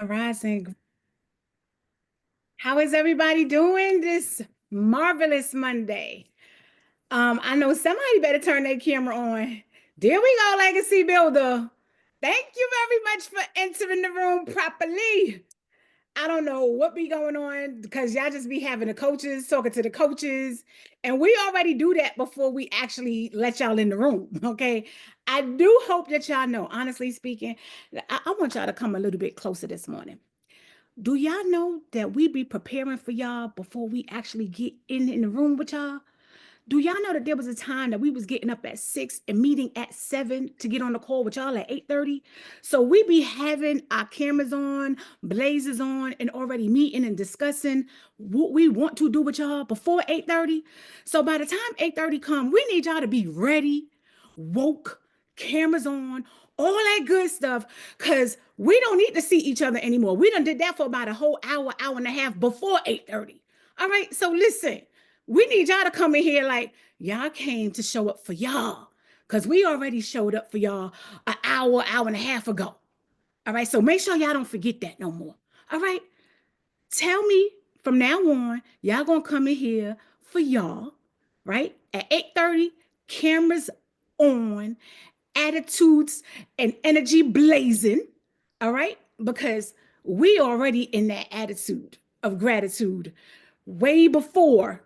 Rising. How is everybody doing this marvelous Monday? I know somebody better turn their camera on. There we go, Legacy Builder. Thank you very much for entering the room properly. I don't know what be going on because y'all just be having the coaches talking to the coaches, and we already do that before we actually let y'all in the room. Okay. I do hope that y'all know, honestly speaking, I want y'all to come a little bit closer this morning. Do y'all know that we be preparing for y'all before we actually get in the room with y'all? Do y'all know that there was a time that we was getting up at 6 and meeting at 7 to get on the call with y'all at 8:30? So we be having our cameras on, blazers on, and already meeting and discussing what we want to do with y'all before 8:30. So by the time 8:30 come, we need y'all to be ready, woke, cameras on, all that good stuff, because we don't need to see each other anymore. We done did that for about a whole hour, hour and a half before 8:30. All right, so listen, we need y'all to come in here like y'all came to show up for y'all, because we already showed up for y'all an hour, hour and a half ago. All right, so make sure y'all don't forget that no more. All right, tell me from now on, y'all gonna come in here for y'all, right? At 8:30, cameras on, attitudes and energy blazing. All right, because we already in that attitude of gratitude way before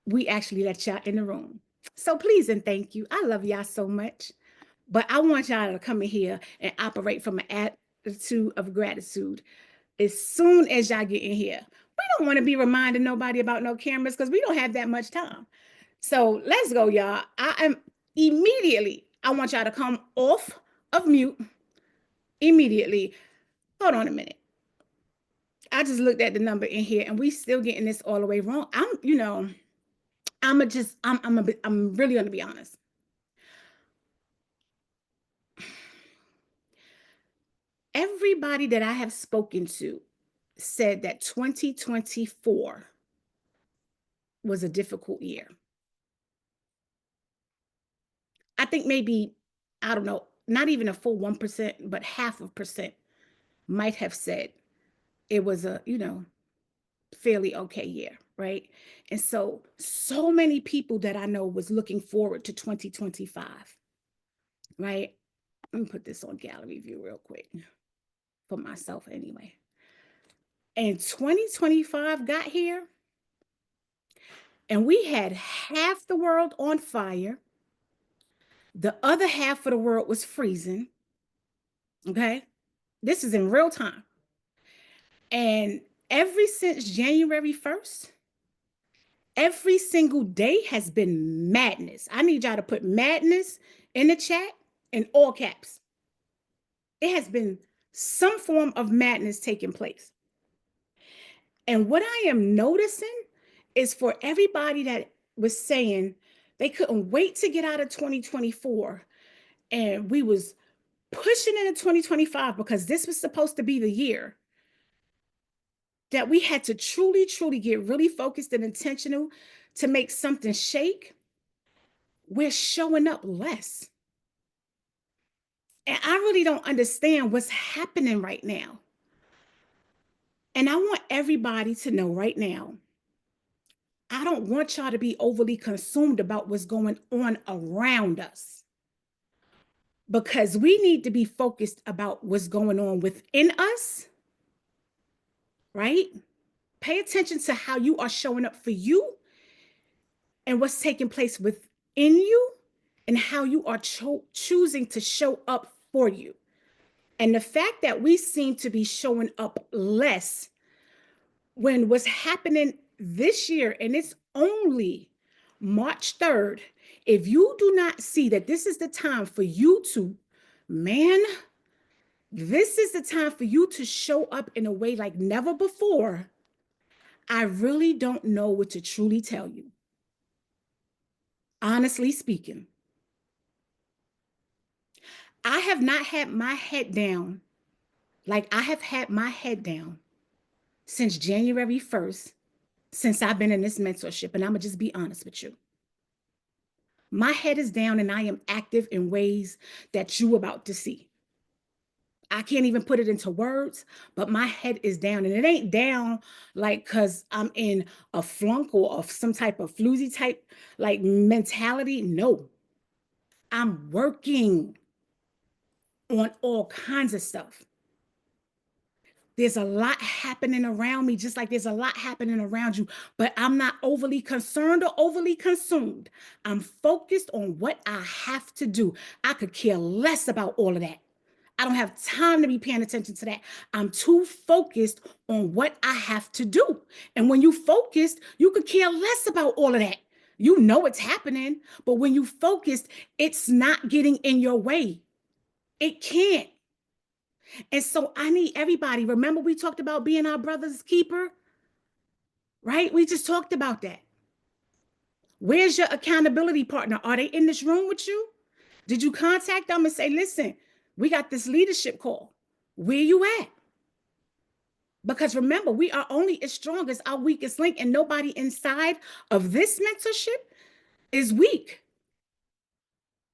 we actually let y'all in the room. So please and thank you. I love y'all so much. But I want y'all to come in here and operate from an attitude of gratitude as soon as y'all get in here. We don't want to be reminding nobody about no cameras because we don't have that much time. So let's go, y'all. I am immediately, I want y'all to come off of mute immediately. Hold on a minute. I just looked at the number in here and we still getting this all the way wrong. I'm really gonna be honest. Everybody that I have spoken to said that 2024 was a difficult year. I think maybe, I don't know, not even a full 1%, but half a percent might have said it was a, fairly okay year, right? And so many people that I know was looking forward to 2025, right? Let me put this on gallery view real quick for myself anyway. And 2025 got here, and we had half the world on fire. The other half of the world was freezing. Okay. This is in real time. And ever since January 1st, every single day has been madness. I need y'all to put madness in the chat in all caps. It has been some form of madness taking place. And what I am noticing is for everybody that was saying they couldn't wait to get out of 2024 and we was pushing into 2025 because this was supposed to be the year that we had to truly, truly get really focused and intentional to make something shake, we're showing up less. And I really don't understand what's happening right now. And I want everybody to know right now, I don't want y'all to be overly consumed about what's going on around us, because we need to be focused about what's going on within us, right? Pay attention to how you are showing up for you and what's taking place within you and how you are choosing to show up for you. And the fact that we seem to be showing up less when what's happening this year, and it's only March 3rd, if you do not see that this is the time for you to, man, this is the time for you to show up in a way like never before, I really don't know what to truly tell you. Honestly speaking, I have not had my head down like I have had my head down since January 1st, since I've been in this mentorship. And I'm going to just be honest with you. My head is down and I am active in ways that you about to see. I can't even put it into words, but my head is down. And it ain't down like because I'm in a flunk or of some type of floozy type like mentality. No, I'm working on all kinds of stuff. There's a lot happening around me, just like there's a lot happening around you, but I'm not overly concerned or overly consumed. I'm focused on what I have to do. I could care less about all of that. I don't have time to be paying attention to that. I'm too focused on what I have to do. And when you focused, you could care less about all of that. You know it's happening, but when you focused, it's not getting in your way. It can't. And so I need everybody. Remember, we talked about being our brother's keeper, right? We just talked about that. Where's your accountability partner? Are they in this room with you? Did you contact them and say, listen, we got this leadership call? Where you at? Because remember, we are only as strong as our weakest link, and nobody inside of this mentorship is weak,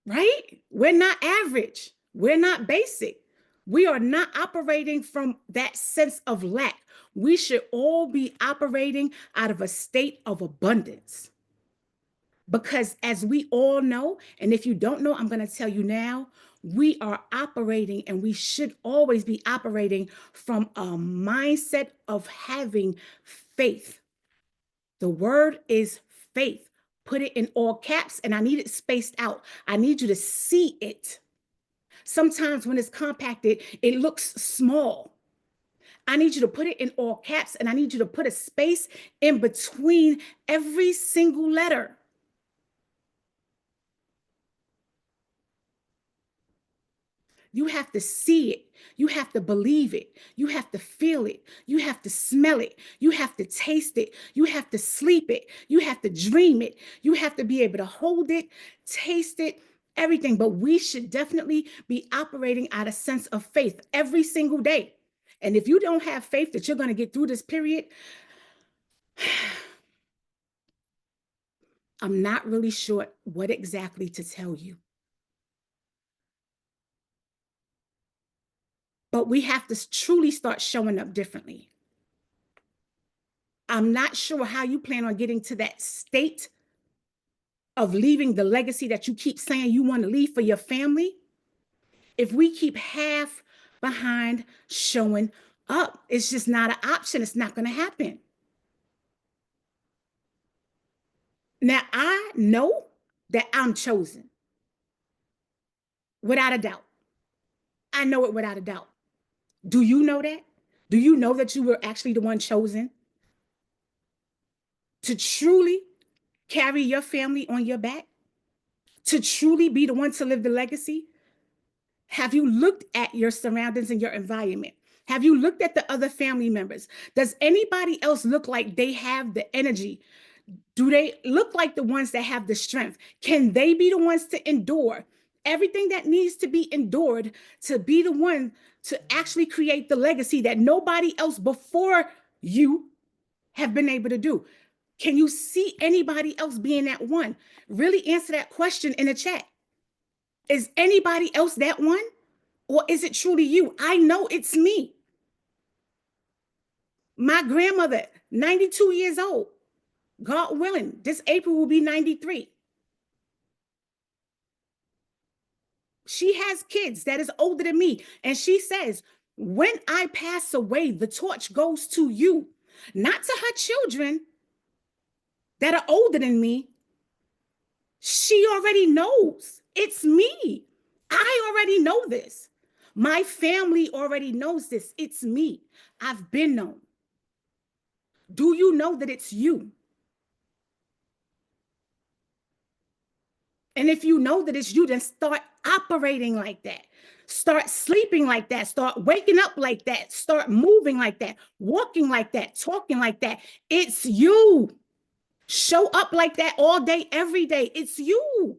right? We're not average. We're not basic. We are not operating from that sense of lack. We should all be operating out of a state of abundance. Because as we all know, and if you don't know, I'm going to tell you now, we are operating and we should always be operating from a mindset of having faith. The word is faith. Put it in all caps, and I need it spaced out. I need you to see it. Sometimes when it's compacted, it looks small. I need you to put it in all caps, and I need you to put a space in between every single letter. You have to see it. You have to believe it. You have to feel it. You have to smell it. You have to taste it. You have to sleep it. You have to dream it. You have to be able to hold it, taste it, everything. But we should definitely be operating out of sense of faith every single day. And if you don't have faith that you're going to get through this period, I'm not really sure what exactly to tell you. But we have to truly start showing up differently. I'm not sure how you plan on getting to that state of leaving the legacy that you keep saying you want to leave for your family. If we keep half behind showing up, it's just not an option. It's not going to happen. Now, I know that I'm chosen without a doubt. I know it without a doubt. Do you know that? Do you know that you were actually the one chosen to truly carry your family on your back? To truly be the one to live the legacy? Have you looked at your surroundings and your environment? Have you looked at the other family members? Does anybody else look like they have the energy? Do they look like the ones that have the strength? Can they be the ones to endure everything that needs to be endured to be the one to actually create the legacy that nobody else before you have been able to do? Can you see anybody else being that one? Really answer that question in the chat. Is anybody else that one? Or is it truly you? I know it's me. My grandmother, 92 years old, God willing, this April will be 93. She has kids that is older than me. And she says, when I pass away, the torch goes to you, not to her children that are older than me. She already knows it's me. I already know this. My family already knows this. It's me. I've been known. Do you know that it's you? And if you know that it's you, then start operating like that. Start sleeping like that. Start waking up like that. Start moving like that. Walking like that. Talking like that. It's you. Show up like that all day, every day. It's you.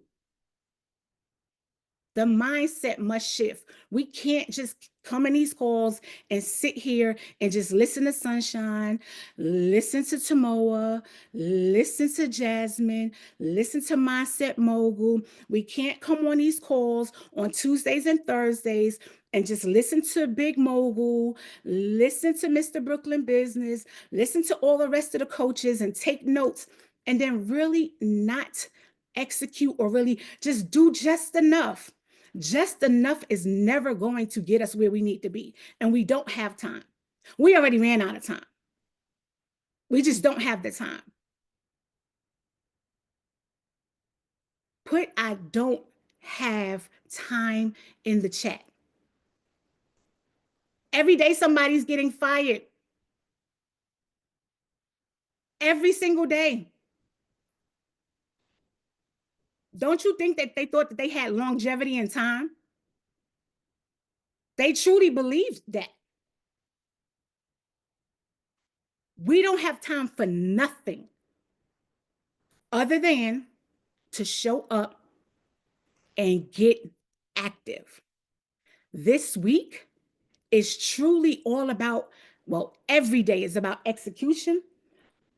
The mindset must shift We can't just come in these calls and sit here and just listen to Sunshine, listen to Tamoa, listen to Jasmine, listen to Mindset Mogul. We can't come on these calls on Tuesdays and Thursdays and just listen to Big Mogul, listen to Mr. Brooklyn Business, listen to all the rest of the coaches and take notes, and then really not execute or really just do just enough. Just enough is never going to get us where we need to be. And we don't have time. We already ran out of time. We just don't have the time. Put I don't have time in the chat. Every day somebody's getting fired. Every single day. Don't you think that they thought that they had longevity in time? They truly believed that. We don't have time for nothing other than to show up and get active. This week is truly all about, well, every day is about execution,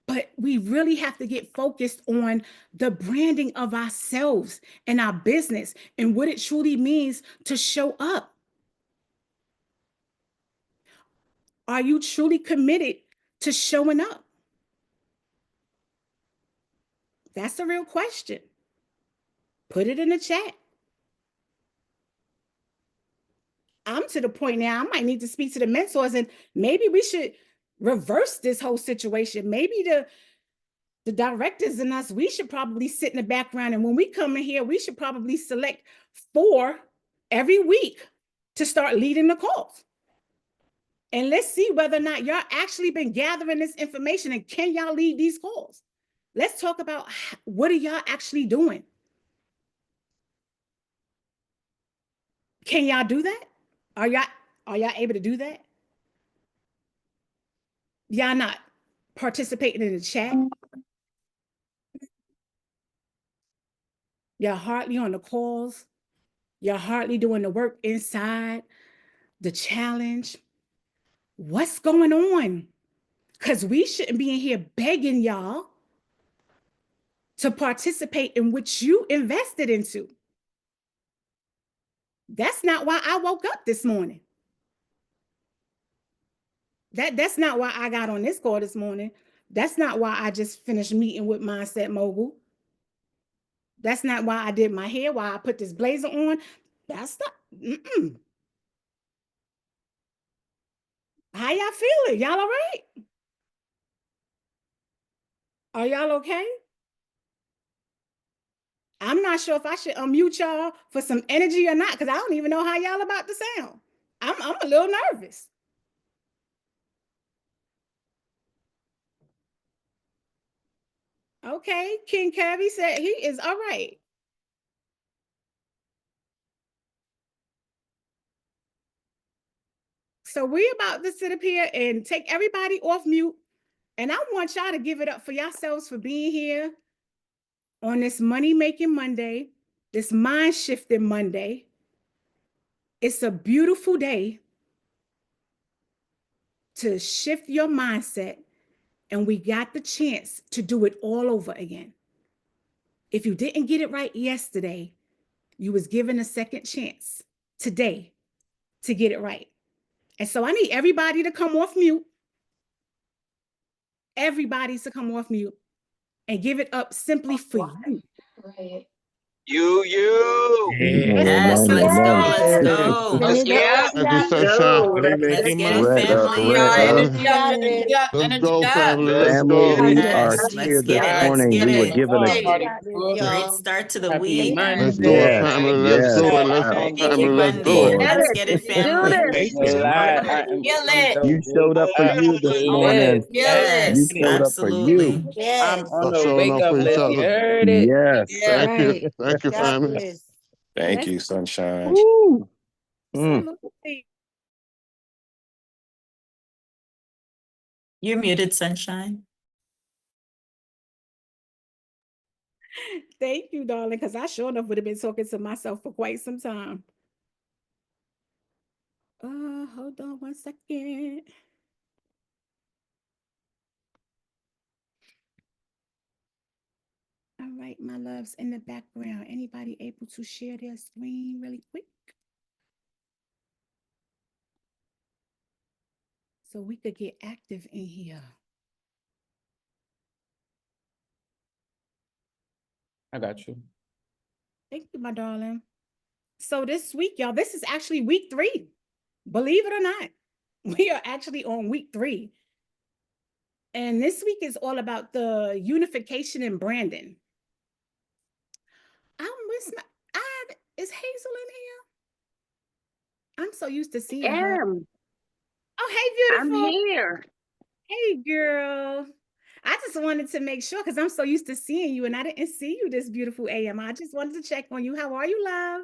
but we really have to get focused on the branding of ourselves and our business and what it truly means to show up. Are you truly committed to showing up? That's a real question. Put it in the chat. I'm to the point now, I might need to speak to the mentors and maybe we should reverse this whole situation. Maybe the directors and us, we should probably sit in the background. And when we come in here, we should probably select 4 every week to start leading the calls. And let's see whether or not y'all actually been gathering this information and can y'all lead these calls. Let's talk about what are y'all actually doing? Can y'all do that? Are y'all able to do that? Y'all not participating in the chat? You're hardly on the calls. You're hardly doing the work inside the challenge. What's going on? Because we shouldn't be in here begging y'all to participate in what you invested into. That's not why I woke up this morning. That's not why I got on this call this morning. That's not why I just finished meeting with Mindset Mogul. That's not why I did my hair, why I put this blazer on. That's not. How y'all feeling? Y'all all right? Are y'all okay? I'm not sure if I should unmute y'all for some energy or not, because I don't even know how y'all about to sound. I'm a little nervous. Okay, King Cabby said he is all right. So we're about to sit up here and take everybody off mute. And I want y'all to give it up for yourselves for being here on this money making Monday, this mind shifting Monday. It's a beautiful day to shift your mindset, and we got the chance to do it all over again. If you didn't get it right yesterday, you was given a second chance today to get it right. And so I need everybody to come off mute. Everybody to come off mute and give it up simply for you. Right. You. Yes, let's go. Let's go. Yeah. Thank you, Sunshine. Let's get it, Correct, family. Let's go, family. Let's Family, go. we are Yes, let's here get this it. Let's morning. get We were it. given a Great start to the Happy week. Let's do it, Monday. yes, family. Let's yes. do it. Let's go, Thank family. you, Let's do Monday. it. Lord, Let's get it, family. Ain't gonna lie, I am on the you showed wake up for up you this list. morning. You Yes, showed up for you. absolutely. I'm on Stop the showing wake up up for each list. You other. heard it. Yes. Thank you. Thank you, family. Thank Let's you, Sunshine. Woo. absolutely. You're muted, Sunshine. Thank you, darling, because I sure enough would have been talking to myself for quite some time. Hold on 1 second. All right, my loves in the background. Anybody able to share their screen really quick? So we could get active in here. I got you. Thank you, my darling. So this week, y'all, this is actually week 3. Believe it or not, we are actually on week 3. And this week is all about the unification and branding. Is Hazel in here? I'm so used to seeing her. Oh, hey, I'm beautiful. here. Hey, girl. I just wanted to make sure because I'm so used to seeing you and I didn't see you this beautiful AM. I just wanted to check on you. How are you, love?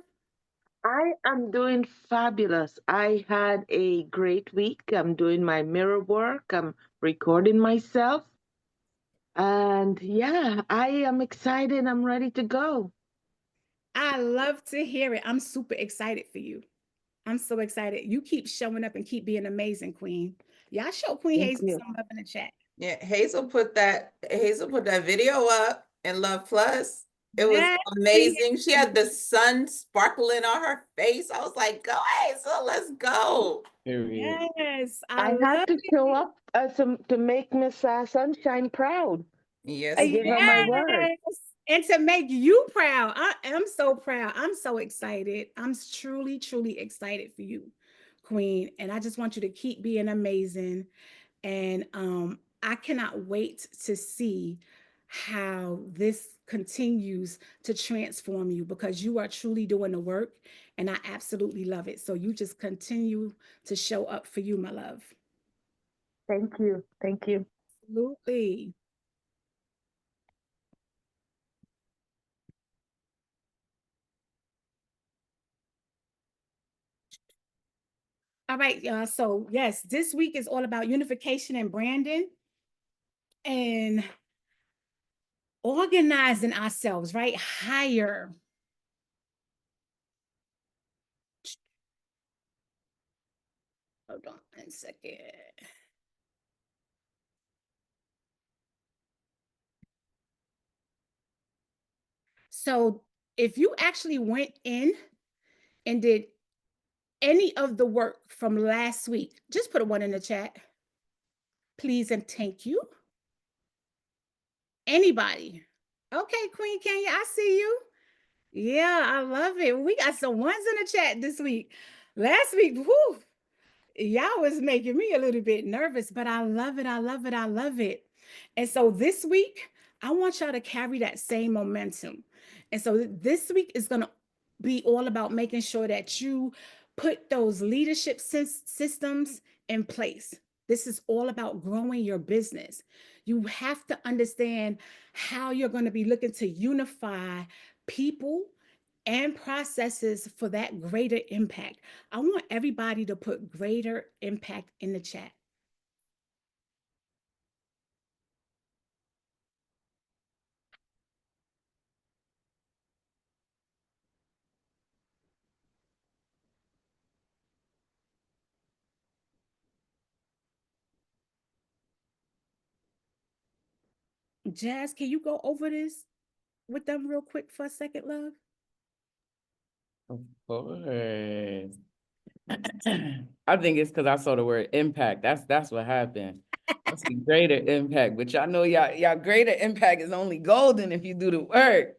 I am doing fabulous. I had a great week. I'm doing my mirror work. I'm recording myself. And yeah, I am excited. I'm ready to go. I love to hear it. I'm super excited for you. I'm so excited. You keep showing up and keep being amazing, Queen. Y'all show Queen Thank Hazel you. some love in the chat. Yeah, Hazel put that video up in Luhv Plus. It was amazing. She had the sun sparkling on her face. I was like, go Hazel, let's go. Yes, I had to show up to make Miss Sunshine proud. Yes, I give her my word. And to make you proud. I am so proud. I'm so excited. I'm truly, truly excited for you, Queen. And I just want you to keep being amazing. And I cannot wait to see how this continues to transform you because you are truly doing the work and I absolutely love it. So you just continue to show up for you, my love. Thank you. Thank you. Absolutely. All right, y'all. So yes, this week is all about unification and branding and organizing ourselves, right? Higher. Hold on 1 second. So if you actually went in and did any of the work from last week, just put a 1 in the chat. Please and thank you. Anybody? Okay, Queen Kenya, I see you. Yeah, I love it. We got some 1s in the chat this week. Last week, whew, y'all was making me a little bit nervous, but I love it. I love it. I love it. And so this week, I want y'all to carry that same momentum. And so this week is going to be all about making sure that you put those leadership systems in place. This is all about growing your business. You have to understand how you're going to be looking to unify people and processes for that greater impact. I want everybody to put greater impact in the chat. Jazz, can you go over this with them real quick for a second, love? Of course. I think it's because I saw the word impact. That's what happened. I see greater impact, but y'all know y'all greater impact is only golden if you do the work.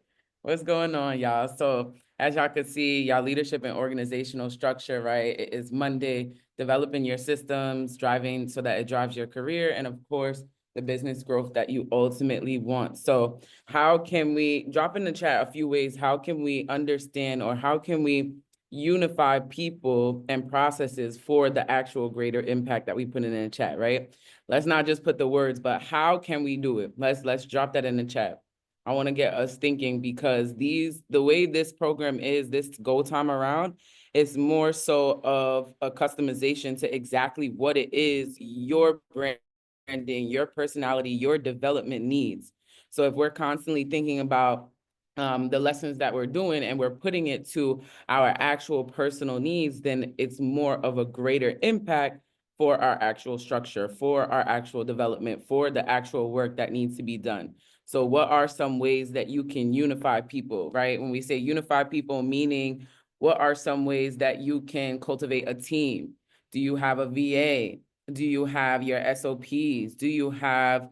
What's going on, y'all? So as y'all can see, y'all leadership and organizational structure, right? It is Monday, developing your systems, driving so that it drives your career, and of course, the business growth that you ultimately want. So how can we drop in the chat a few ways? How can we understand or how can we unify people and processes for the actual greater impact that we put in the chat, right? Let's not just put the words, but how can we do it? Let's drop that in the chat. I want to get us thinking because the way this program is, this go time around, it's more so of a customization to exactly what it is your branding, your personality, your development needs. So if we're constantly thinking about the lessons that we're doing and we're putting it to our actual personal needs, then it's more of a greater impact for our actual structure, for our actual development, for the actual work that needs to be done. So what are some ways that you can unify people, right? When we say unify people, meaning what are some ways that you can cultivate a team? Do you have a VA? Do you have your SOPs? Do you have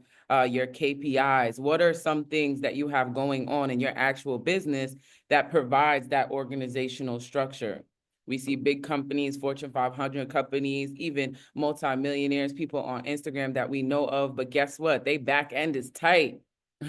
your KPIs? What are some things that you have going on in your actual business that provides that organizational structure? We see big companies, Fortune 500 companies, even multimillionaires, people on Instagram that we know of, but guess what? They back end is tight,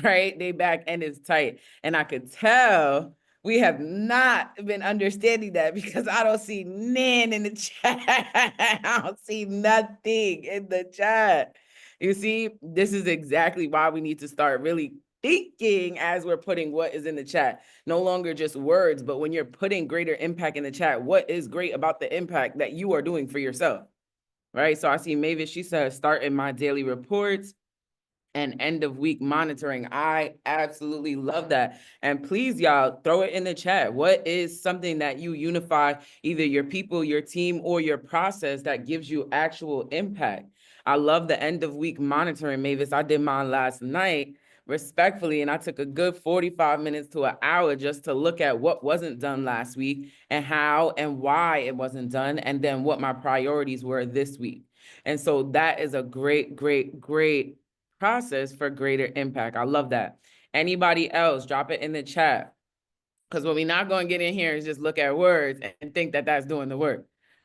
right? They back end is tight. And I could tell we have not been understanding that because I don't see none in the chat. I don't see nothing in the chat. You see, this is exactly why we need to start really thinking as we're putting what is in the chat. No longer just words, but when you're putting greater impact in the chat, what is great about the impact that you are doing for yourself, right? So I see Mavis, she says, start in my daily reports and end of week monitoring. I absolutely love that. And please, y'all, throw it in the chat. What is something that you unify, either your people, your team, or your process that gives you actual impact? I love the end of week monitoring, Mavis. I did mine last night respectfully, and I took a good 45 minutes to an hour just to look at what wasn't done last week and how and why it wasn't done, and then what my priorities were this week. And so that is a great, great, great process for greater impact. I love that. Anybody else, drop it in the chat. Because what we're not going to get in here is just look at words and think that that's doing the work.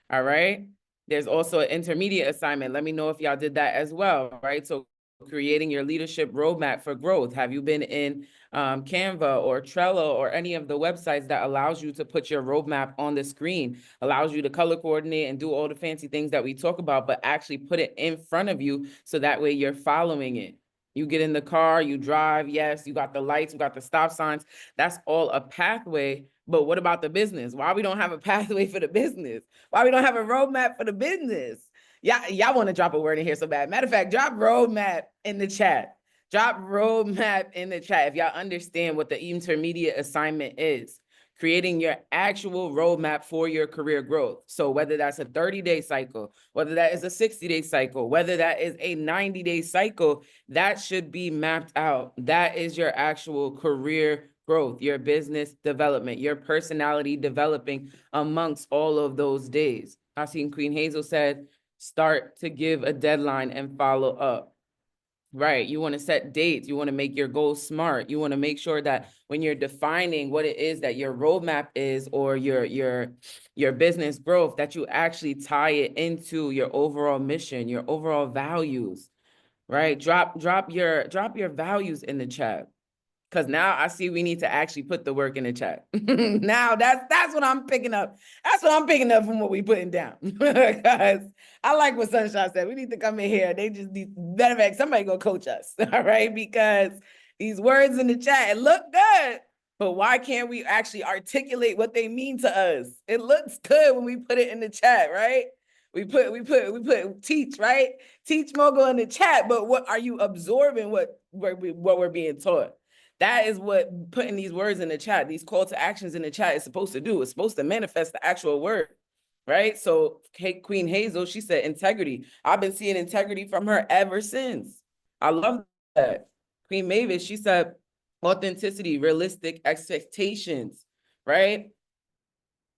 All right. There's also an intermediate assignment. Let me know if y'all did that as well. Right. So creating your leadership roadmap for growth. Have you been in Canva or Trello or any of the websites that allows you to put your roadmap on the screen, allows you to color coordinate and do all the fancy things that we talk about, but actually put it in front of you so that way you're following it. You get in the car, you drive, yes, you got the lights, you got the stop signs. That's all a pathway. But what about the business? Why we don't have a pathway for the business? Why we don't have a roadmap for the business? Y'all want to drop a word in here so bad. Matter of fact, drop roadmap in the chat. Drop roadmap in the chat if y'all understand what the intermediate assignment is. Creating your actual roadmap for your career growth. So whether that's a 30-day cycle, whether that is a 60-day cycle, whether that is a 90-day cycle, that should be mapped out. That is your actual career growth, your business development, your personality developing amongst all of those days. I've seen Queen Hazel said, start to give a deadline and follow up. Right. You want to set dates. You want to make your goals smart. You want to make sure that when you're defining what it is that your roadmap is or your business growth, that you actually tie it into your overall mission, your overall values. Right. Drop your values in the chat. Because now I see we need to actually put the work in the chat. Now that's what I'm picking up. That's what I'm picking up from what we putting down. Because I like what Sunshine said. We need to come in here. They just need, matter of fact, somebody go coach us. All right. Because these words in the chat, it look good. But why can't we actually articulate what they mean to us? It looks good when we put it in the chat, right? We put teach, right? Teach mogul in the chat, but what are you absorbing what we're being taught? That is what putting these words in the chat, these call to actions in the chat is supposed to do. It's supposed to manifest the actual word, right? So Queen Hazel, she said integrity. I've been seeing integrity from her ever since. I love that. Queen Mavis, she said authenticity, realistic expectations, right?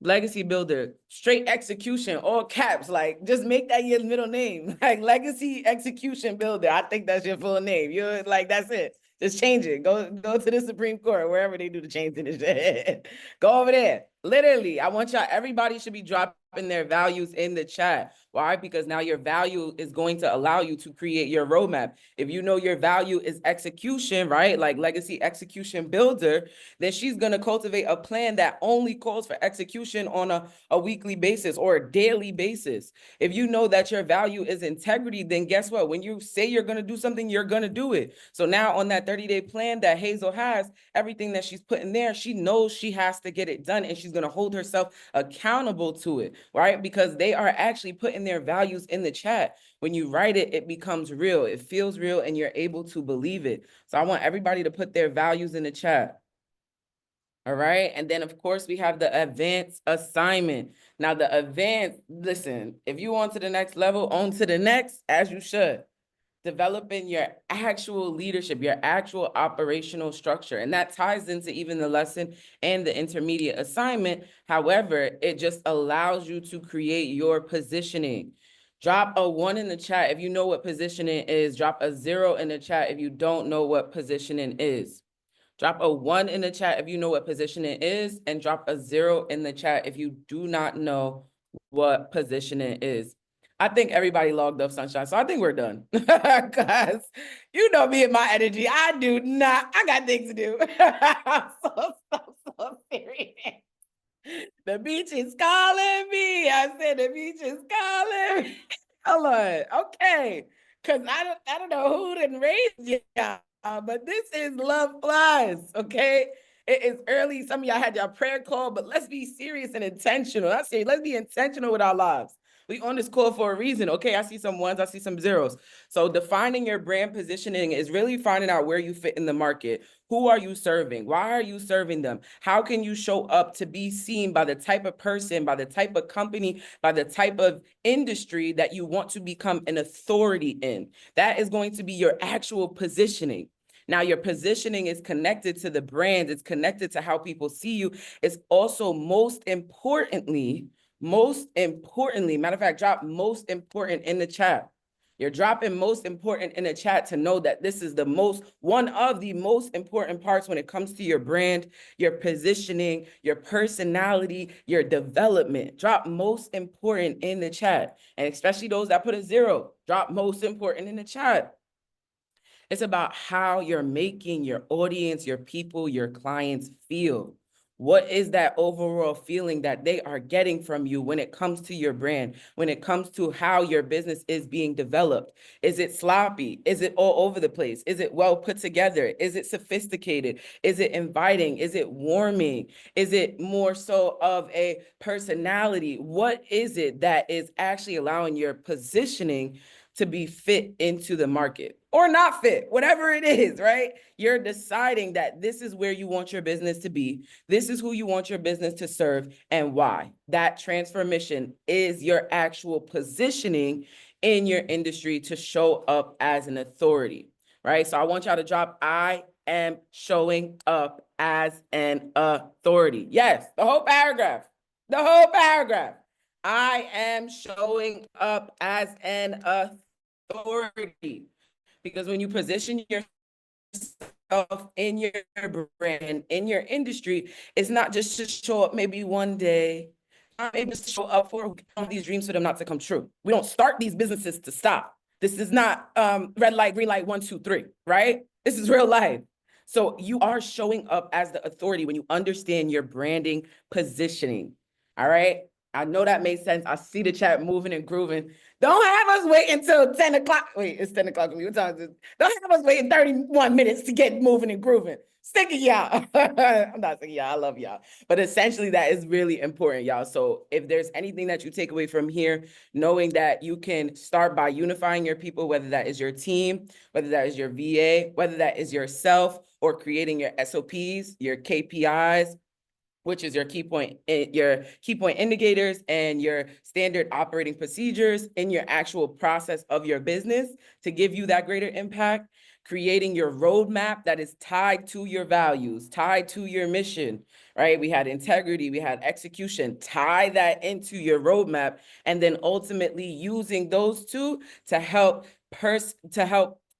Legacy builder, straight execution, all caps, like just make that your middle name, like legacy execution builder. I think that's your full name. You're like, that's it. Just change it. Go to the Supreme Court, wherever they do the change in this shit. Go over there. Literally, I want y'all, everybody should be dropping their values in the chat. Why? Because now your value is going to allow you to create your roadmap. If you know your value is execution, right? Like legacy execution builder, then she's going to cultivate a plan that only calls for execution on a weekly basis or a daily basis. If you know that your value is integrity, then guess what? When you say you're going to do something, you're going to do it. So now on that 30-day plan that Hazel has, everything that she's putting there, she knows she has to get it done and she's going to hold herself accountable to it, right? Because they are actually putting their values in the chat. When you write it, it becomes real. It feels real and you're able to believe it. So I want everybody to put their values in the chat. All right. And then, of course, we have the advanced assignment. Now, the advanced, listen, if you want to the next level, on to the next, as you should. Developing your actual leadership, your actual operational structure. And that ties into even the lesson and the intermediate assignment. However, it just allows you to create your positioning. Drop a 1 in the chat if you know what positioning is. Drop a 0 in the chat if you don't know what positioning is. Drop a 1 in the chat if you know what positioning is, and drop a 0 in the chat if you do not know what positioning is. I think everybody logged up, Sunshine, so I think we're done. Because you know me and my energy. I do not. I got things to do. I'm so serious. The beach is calling me. I said the beach is calling me. Hold on. Okay. Because I don't know who didn't raise y'all, but this is Luhv Plus. Okay. It is early. Some of y'all had your prayer call, but let's be serious and intentional. Let's be intentional with our lives. We on this call for a reason. Okay, I see some 1s, I see some 0s. So defining your brand positioning is really finding out where you fit in the market. Who are you serving? Why are you serving them? How can you show up to be seen by the type of person, by the type of company, by the type of industry that you want to become an authority in? That is going to be your actual positioning. Now, your positioning is connected to the brand. It's connected to how people see you. It's also most importantly, matter of fact, drop most important in the chat. You're dropping most important in the chat to know that this is one of the most important parts when it comes to your brand, your positioning, your personality, your development. Drop most important in the chat. And especially those that put a 0, drop most important in the chat. It's about how you're making your audience, your people, your clients feel. What is that overall feeling that they are getting from you when it comes to your brand, when it comes to how your business is being developed? Is it sloppy? Is it all over the place? Is it well put together? Is it sophisticated? Is it inviting? Is it warming? Is it more so of a personality? What is it that is actually allowing your positioning to be fit into the market or not fit, whatever it is, right? You're deciding that this is where you want your business to be. This is who you want your business to serve and why. That transformation is your actual positioning in your industry to show up as an authority, right? So I want y'all to drop, I am showing up as an authority. Yes, the whole paragraph, the whole paragraph. I am showing up as an authority, because when you position yourself in your brand, in your industry, it's not just to show up maybe one day, not maybe just show up for these dreams for them not to come true. We don't start these businesses to stop. This is not red light, green light, 1, 2, 3, right? This is real life. So you are showing up as the authority when you understand your branding positioning. All right. I know that made sense. I see the chat moving and grooving. Don't have us wait until 10 o'clock. Wait, it's 10 o'clock. What time is it? Don't have us waiting 31 minutes to get moving and grooving. Sick of y'all. I'm not sick of y'all. I love y'all. But essentially, that is really important, y'all. So if there's anything that you take away from here, knowing that you can start by unifying your people, whether that is your team, whether that is your VA, whether that is yourself, or creating your SOPs, your KPIs, which is your key point indicators and your standard operating procedures in your actual process of your business to give you that greater impact. Creating your roadmap that is tied to your values, tied to your mission, right? We had integrity, we had execution, tie that into your roadmap, and then ultimately using those two to help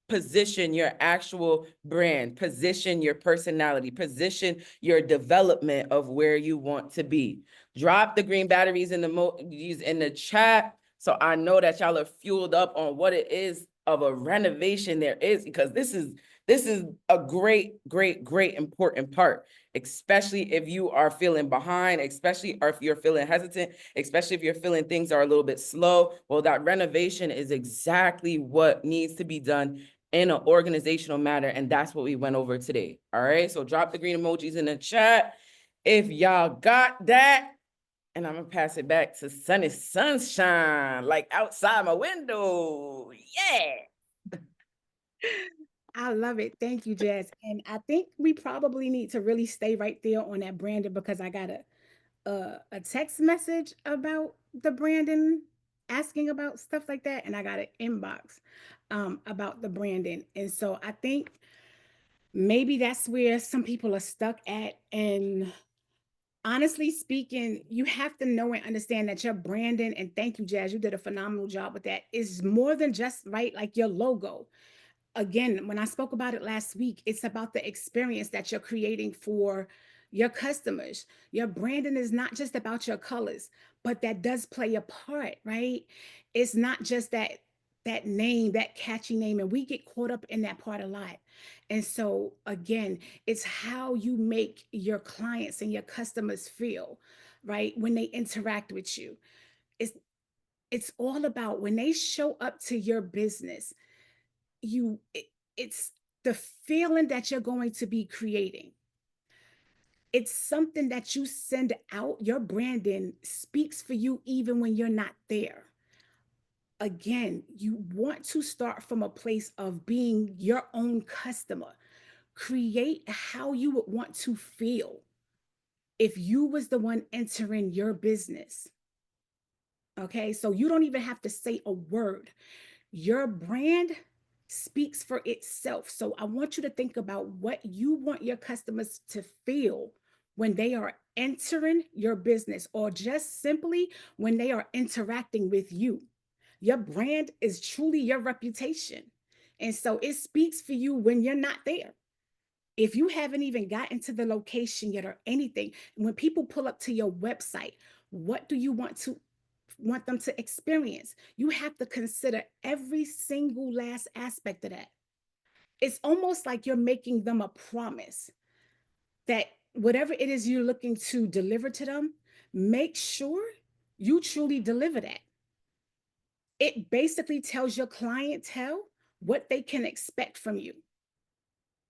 position your actual brand, position your personality, position your development of where you want to be. Drop the green batteries in the chat so I know that y'all are fueled up on what it is of a renovation there is, because this is a great important part, especially if you are feeling behind, especially if you're feeling hesitant, especially if you're feeling things are a little bit slow. Well, that renovation is exactly what needs to be done in an organizational matter, and that's what we went over today. All right, so drop the green emojis in the chat if y'all got that, and I'm gonna pass it back to Sunny Sunshine, like outside my window. Yeah. I love it. Thank you, Jazz. And I think we probably need to really stay right there on that branding, because I got a text message about the branding, asking about stuff like that, and I got an inbox about the branding. And so I think maybe that's where some people are stuck at. And honestly speaking, you have to know and understand that your branding, and thank you, Jazz, you did a phenomenal job with that, is more than just right, like your logo. Again, when I spoke about it last week, it's about the experience that you're creating for your customers. Your branding is not just about your colors, but that does play a part, right? It's not just that name, that catchy name, and we get caught up in that part a lot. And so again, it's how you make your clients and your customers feel, right? When they interact with you. It's it's all about when they show up to your business, it's the feeling that you're going to be creating. It's something that you send out. Your branding speaks for you even when you're not there. Again, you want to start from a place of being your own customer. Create how you would want to feel if you was the one entering your business. Okay, so you don't even have to say a word. Your brand speaks for itself. So I want you to think about what you want your customers to feel when they are entering your business, or just simply when they are interacting with you. Your brand is truly your reputation. And so it speaks for you when you're not there. If you haven't even gotten to the location yet or anything, when people pull up to your website, what do you want them to experience? You have to consider every single last aspect of that. It's almost like you're making them a promise that whatever it is you're looking to deliver to them, make sure you truly deliver that. It basically tells your clientele what they can expect from you.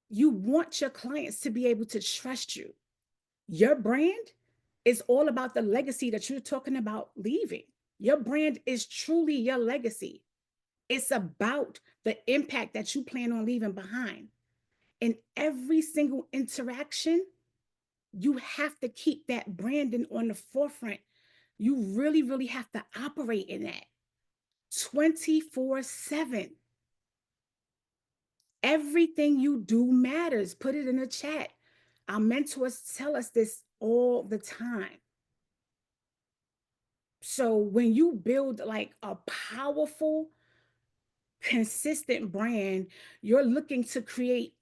You want your clients to be able to trust you. Your brand is all about the legacy that you're talking about leaving. Your brand is truly your legacy. It's about the impact that you plan on leaving behind. In every single interaction, you have to keep that branding on the forefront. You really, really have to operate in that 24/7. Everything you do matters. Put it in the chat. Our mentors tell us this all the time. So when you build like a powerful, consistent brand, you're looking to create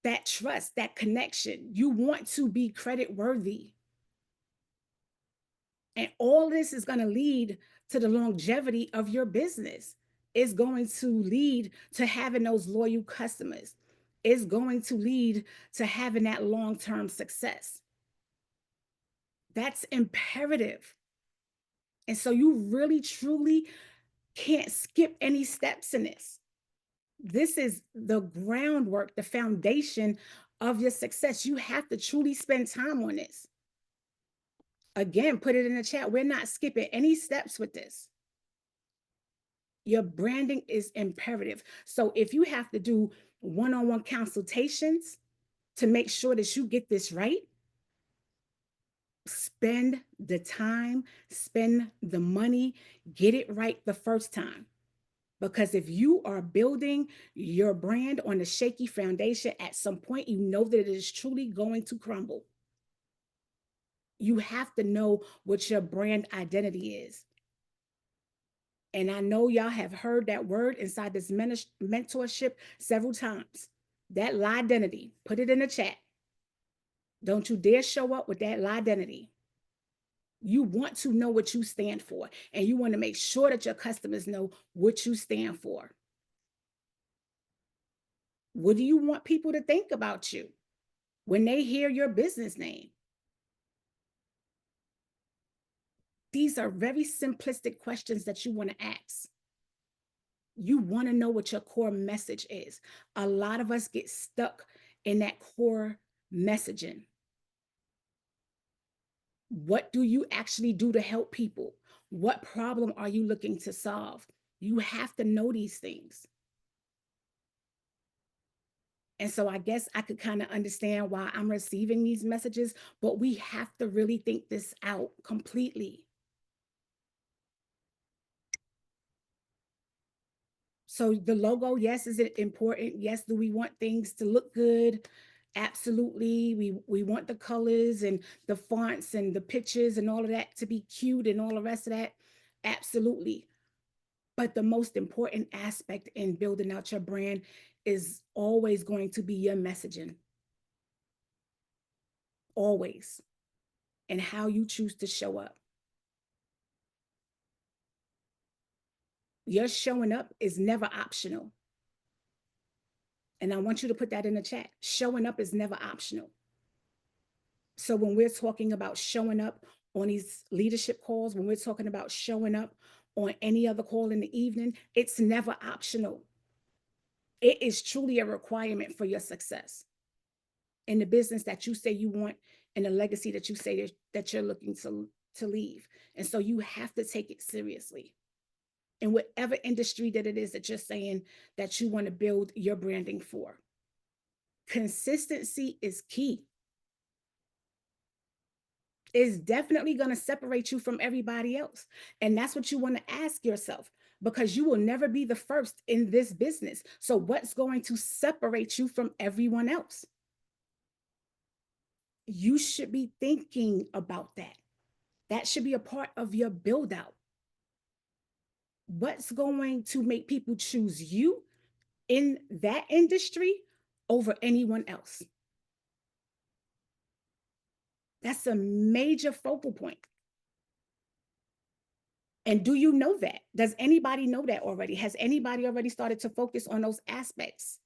that trust, that connection. You want to be credit worthy. And all this is going to lead to the longevity of your business. It's going to lead to having those loyal customers. It's going to lead to having that long-term success. That's imperative. And so you really, truly can't skip any steps in this. This is the groundwork, the foundation of your success. You have to truly spend time on this. Again, put it in the chat. We're not skipping any steps with this. Your branding is imperative. So if you have to do one-on-one consultations to make sure that you get this right, spend the time, spend the money, get it right the first time. Because if you are building your brand on a shaky foundation, at some point, you know that it is truly going to crumble. You have to know what your brand identity is. And I know y'all have heard that word inside this mentorship several times. That lie identity, put it in the chat. Don't you dare show up with that lie identity. You want to know what you stand for, and you want to make sure that your customers know what you stand for. What do you want people to think about you when they hear your business name? These are very simplistic questions that you want to ask. You want to know what your core message is. A lot of us get stuck in that core messaging. What do you actually do to help people? What problem are you looking to solve? You have to know these things. And so I guess I could kind of understand why I'm receiving these messages, but we have to really think this out completely. So the logo, yes, is it important? Yes, do we want things to look good? Absolutely. We want the colors and the fonts and the pictures and all of that to be cute and all the rest of that. Absolutely. But the most important aspect in building out your brand is always going to be your messaging. Always. And how you choose to show up. Your showing up is never optional. And I want you to put that in the chat. Showing up is never optional. So when we're talking about showing up on these leadership calls, when we're talking about showing up on any other call in the evening, it's never optional. It is truly a requirement for your success in the business that you say you want and the legacy that you say that you're looking to leave. And so you have to take it seriously. In whatever industry that it is that you're saying that you want to build your branding for. Consistency is key. It's definitely going to separate you from everybody else. And that's what you want to ask yourself, because you will never be the first in this business. So what's going to separate you from everyone else? You should be thinking about that. That should be a part of your build out. What's going to make people choose you in that industry over anyone else? That's a major focal point. And do you know that? Does anybody know that already? Has anybody already started to focus on those aspects?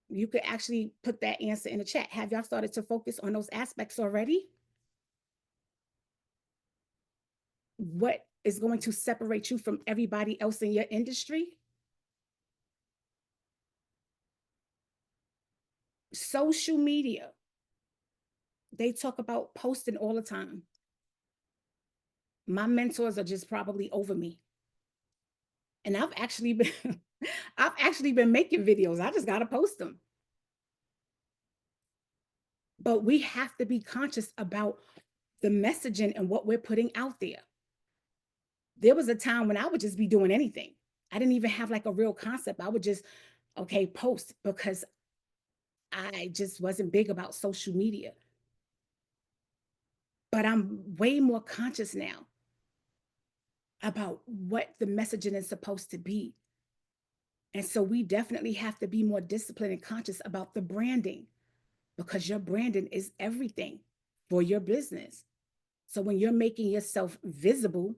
You could actually put that answer in the chat. Have y'all started to focus on those aspects already? What is going to separate you from everybody else in your industry? Social media. They talk about posting all the time. My mentors are just probably over me. And I've actually been making videos. I just got to post them. But we have to be conscious about the messaging and what we're putting out there. There was a time when I would just be doing anything. I didn't even have like a real concept. I would just, okay, post, because I just wasn't big about social media. But I'm way more conscious now about what the messaging is supposed to be. And so we definitely have to be more disciplined and conscious about the branding, because your branding is everything for your business. So when you're making yourself visible,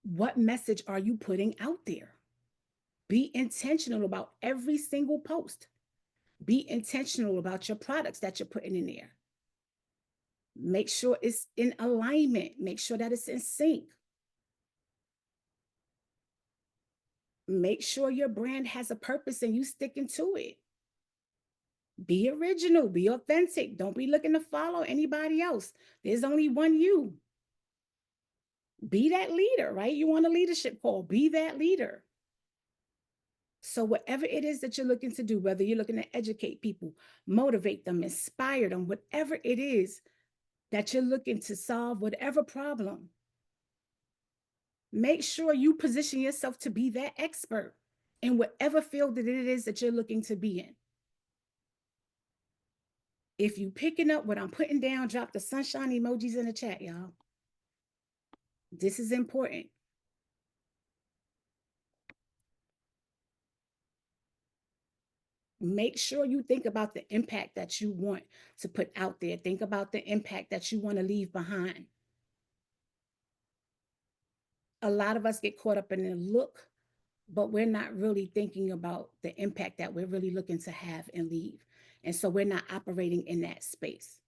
what message are you putting out there? Be intentional about every single post. Be intentional about your products that you're putting in there. Make sure it's in alignment. Make sure that it's in sync. Make sure your brand has a purpose and you sticking to it. Be original, be authentic. Don't be looking to follow anybody else. There's only one you. Be that leader, right? You want a leadership call, be that leader. So whatever it is that you're looking to do, whether you're looking to educate people, motivate them, inspire them, whatever it is that you're looking to solve, whatever problem, make sure you position yourself to be that expert in whatever field that it is that you're looking to be in. If you picking up what I'm putting down, drop the sunshine emojis in the chat, y'all. This is important. Make sure you think about the impact that you want to put out there. Think about the impact that you want to leave behind. A lot of us get caught up in the look, but we're not really thinking about the impact that we're really looking to have and leave. And so we're not operating in that space.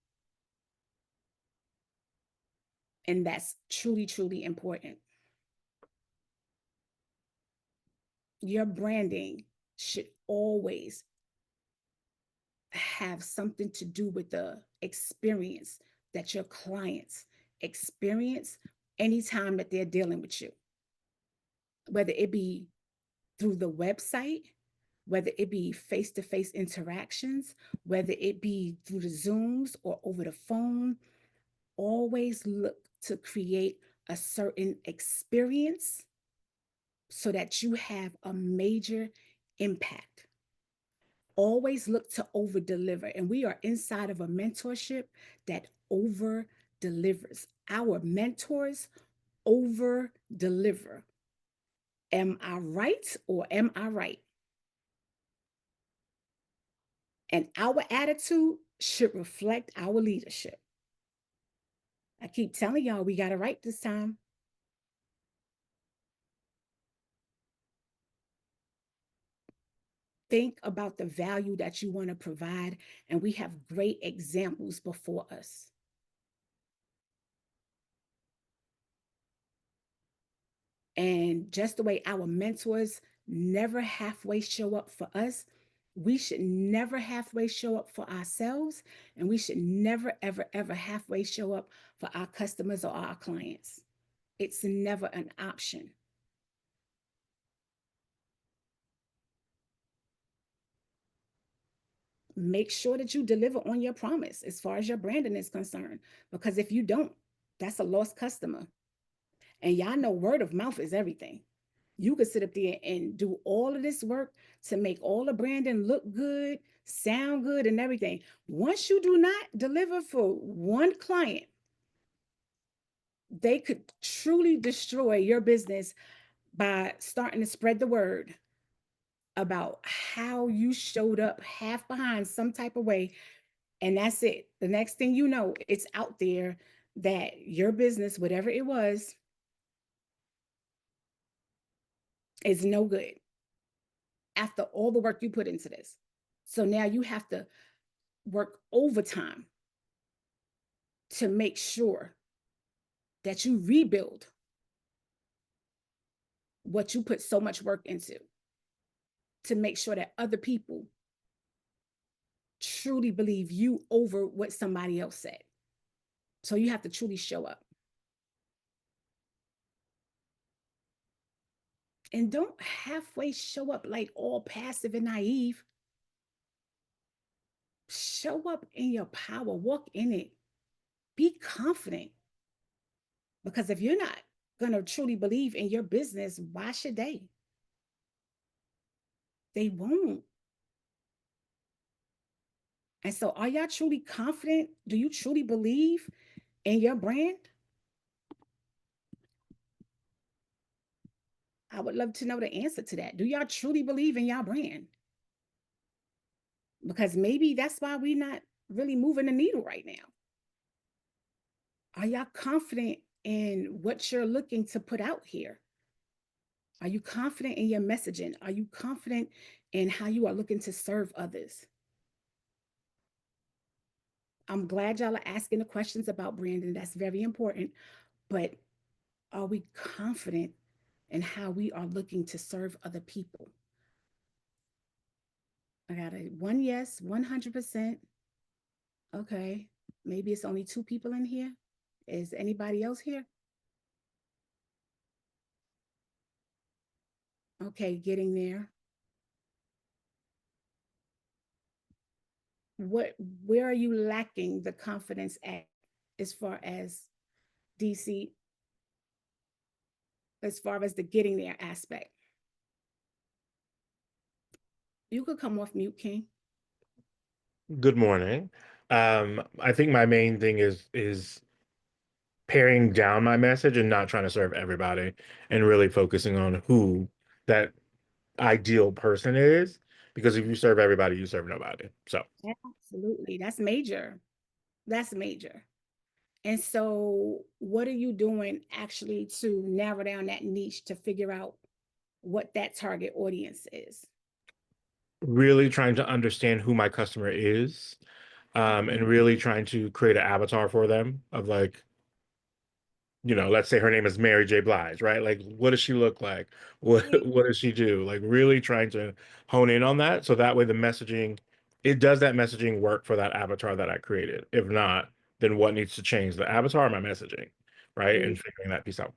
And that's truly, truly important. Your branding should always have something to do with the experience that your clients experience anytime that they're dealing with you, whether it be through the website, whether it be face-to-face interactions, whether it be through the Zooms or over the phone. Always look to create a certain experience so that you have a major impact. Always look to over deliver. And we are inside of a mentorship that over delivers. Our mentors over deliver. Am I right or am I right? And our attitude should reflect our leadership. I keep telling y'all we got it right this time. Think about the value that you want to provide, and we have great examples before us. And just the way our mentors never halfway show up for us, we should never halfway show up for ourselves, and we should never, ever, ever halfway show up for our customers or our clients. It's never an option. Make sure that you deliver on your promise as far as your branding is concerned, because if you don't, that's a lost customer. And y'all know word of mouth is everything. You could sit up there and do all of this work to make all the branding look good, sound good, and everything. Once you do not deliver for one client, they could truly destroy your business by starting to spread the word about how you showed up half behind some type of way. And that's it. The next thing you know, it's out there that your business, whatever it was, is no good after all the work you put into this. So now you have to work overtime to make sure that you rebuild what you put so much work into, to make sure that other people truly believe you over what somebody else said. So you have to truly show up. And don't halfway show up like all passive and naive. Show up in your power, walk in it, be confident. Because if you're not going to truly believe in your business, why should they? They won't. And so, are y'all truly confident? Do you truly believe in your brand? I would love to know the answer to that. Do y'all truly believe in y'all brand? Because maybe that's why we're not really moving the needle right now. Are y'all confident in what you're looking to put out here? Are you confident in your messaging? Are you confident in how you are looking to serve others? I'm glad y'all are asking the questions about branding. That's very important. But are we confident in how we are looking to serve other people? I got a one yes, 100%. Okay. Maybe it's only two people in here. Is anybody else here? Okay, getting there. Where are you lacking the confidence at as far as DC, as far as the getting there aspect? You could come off mute, King. Good morning. I think my main thing is paring down my message and not trying to serve everybody and really focusing on who that ideal person is. Because if you serve everybody, you serve nobody. So Absolutely. That's major. That's major. And so, what are you doing actually to narrow down that niche to figure out what that target audience is? really trying to understand who my customer is, and really trying to create an avatar for them of like, let's say her name is Mary J. Blige, right? Like, what does she look like? What does she do? Like, really trying to hone in on that, so that way the messaging, it does that messaging work for that avatar that I created. If not, then what needs to change, the avatar or my messaging, right? And figuring that piece out.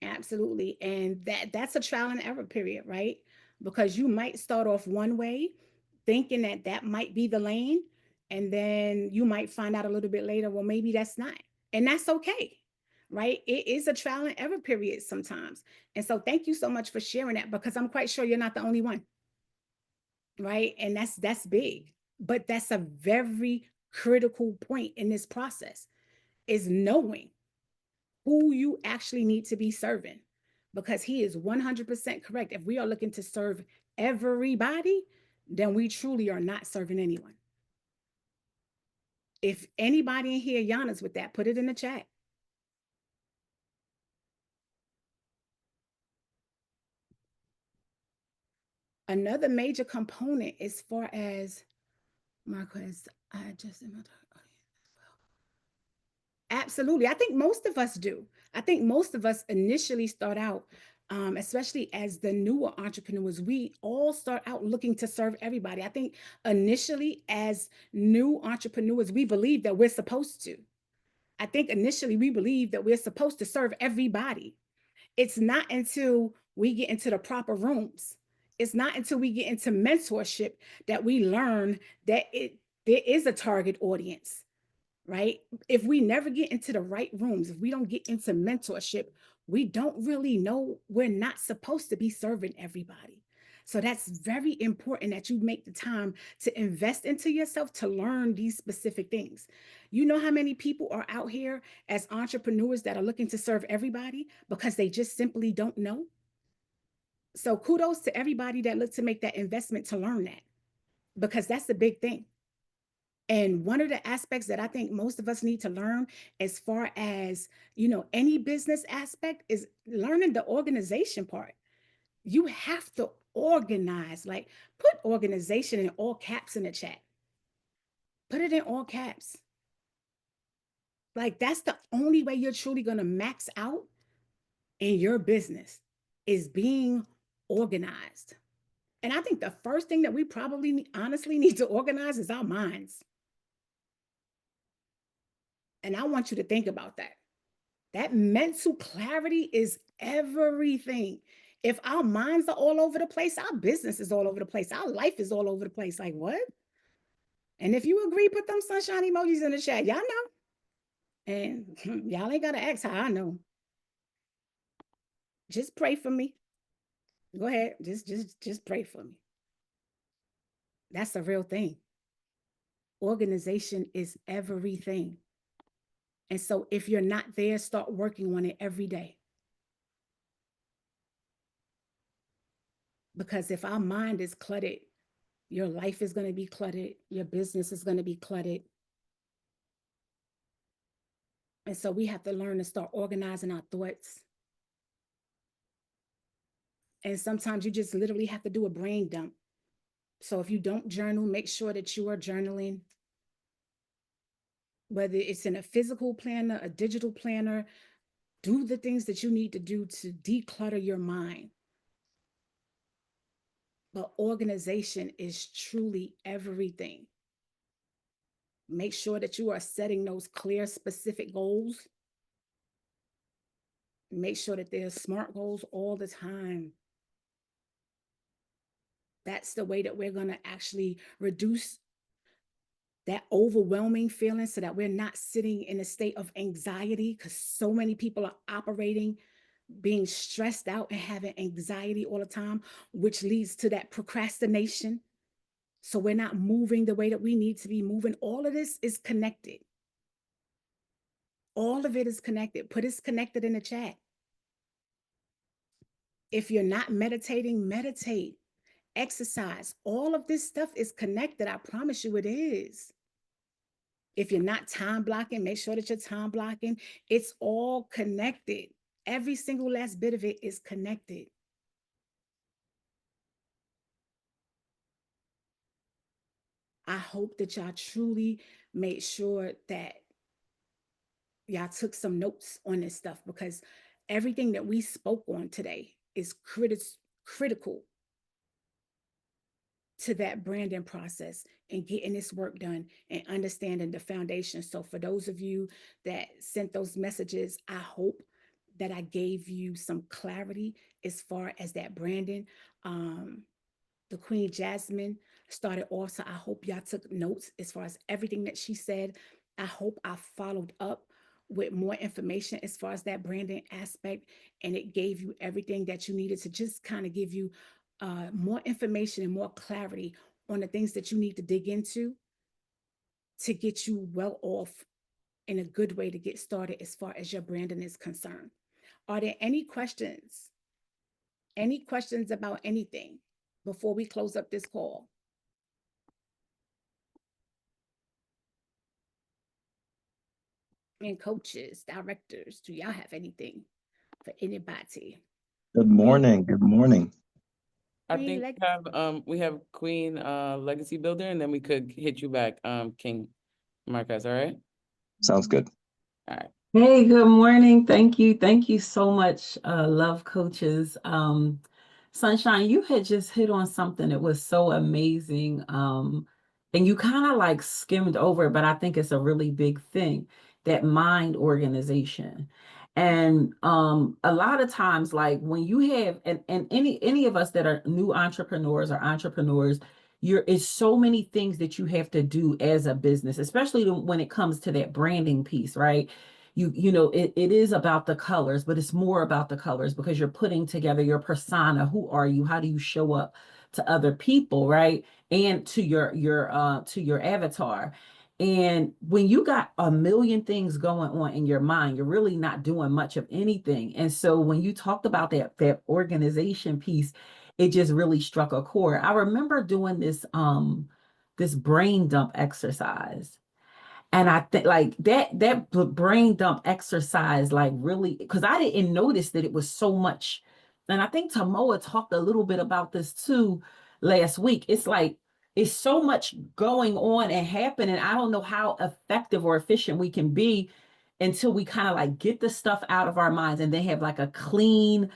Absolutely. And that's a trial and error period, right? because you might start off one way thinking that that might be the lane, and then you might find out a little bit later, well, maybe that's not. And that's okay, right? It is a trial and error period sometimes. And so thank you so much for sharing that, because I'm quite sure you're not the only one, right? And that's big. But that's a very critical point in this process, is knowing who you actually need to be serving, because he is 100% correct. If we are looking to serve everybody, then we truly are not serving anyone. If anybody in here Yana's with that, put it in the chat. Another major component as far as Marquez, I just absolutely. I think most of us do. I think most of us initially start out, especially as the newer entrepreneurs, we all start out looking to serve everybody. I think initially, as new entrepreneurs, we believe that we're supposed to. I think initially we believe that we're supposed to serve everybody. It's not until we get into the proper rooms, it's not until we get into mentorship that we learn that there is a target audience, right? If we never get into the right rooms, if we don't get into mentorship, we don't really know we're not supposed to be serving everybody. So that's very important that you make the time to invest into yourself to learn these specific things. You know how many people are out here as entrepreneurs that are looking to serve everybody because they just simply don't know? So kudos to everybody that look to make that investment to learn that, because that's the big thing. And one of the aspects that I think most of us need to learn as far as, any business aspect is learning the organization part. You have to organize, like put organization in all caps in the chat. Put it in all caps. Like that's the only way you're truly going to max out in your business, is being organized. And I think the first thing that we probably honestly need to organize is our minds. And I want you to think about that. That mental clarity is everything. If our minds are all over the place, our business is all over the place, our life is all over the place. Like what? And if you agree, put them sunshine emojis in the chat. Y'all know. And y'all ain't got to ask how I know. Just pray for me. Go ahead. Just pray for me. That's a real thing. Organization is everything. And so if you're not there, start working on it every day. Because if our mind is cluttered, your life is going to be cluttered, your business is going to be cluttered. And so we have to learn to start organizing our thoughts. And sometimes you just literally have to do a brain dump. So if you don't journal, make sure that you are journaling. Whether it's in a physical planner, a digital planner, do the things that you need to do to declutter your mind. But organization is truly everything. Make sure that you are setting those clear, specific goals. Make sure that there's SMART goals all the time. That's the way that we're going to actually reduce that overwhelming feeling, so that we're not sitting in a state of anxiety, because so many people are operating being stressed out and having anxiety all the time, which leads to that procrastination. So we're not moving the way that we need to be moving. All of this is connected. All of it is connected. Put it's connected in the chat. If you're not meditating, meditate, exercise. All of this stuff is connected. I promise you it is. If you're not time blocking, make sure that you're time blocking. It's all connected. Every single last bit of it is connected. I hope that y'all truly made sure that y'all took some notes on this stuff, because everything that we spoke on today is critical to that branding process and getting this work done and understanding the foundation. So for those of you that sent those messages, I hope that I gave you some clarity as far as that branding. the Queen Jasmine started off. So I hope y'all took notes as far as everything that she said. I hope I followed up with more information as far as that branding aspect, and it gave you everything that you needed to just kind of give you more information and more clarity on the things that you need to dig into to get you well off in a good way to get started as far as your branding is concerned. Are there any questions? Any questions about anything before we close up this call? And coaches, directors, do y'all have anything for anybody? Good morning. Good morning. I think we have Queen Legacy Builder, and then we could hit you back, King Marquez. All right. Sounds good. All right. Hey, good morning. Thank you. Thank you so much, love coaches. Sunshine, you had just hit on something that was so amazing. And you kind of like skimmed over it, but I think it's a really big thing, that mind organization. And a lot of times, like when you have, and any of us that are new entrepreneurs or entrepreneurs, it's so many things that you have to do as a business, especially when it comes to that branding piece, right? You know, it is about the colors, but it's more about the colors because you're putting together your persona. Who are you? How do you show up to other people, right? And to your avatar. And when you got a million things going on in your mind, you're really not doing much of anything. And so when you talked about that organization piece, it just really struck a chord. I remember doing this brain dump exercise. And I think like that brain dump exercise, like really, because I didn't notice that it was so much. And I think Tamoa talked a little bit about this too last week. It's like it's so much going on and happening. I don't know how effective or efficient we can be until we kind of like get the stuff out of our minds and then have like a clean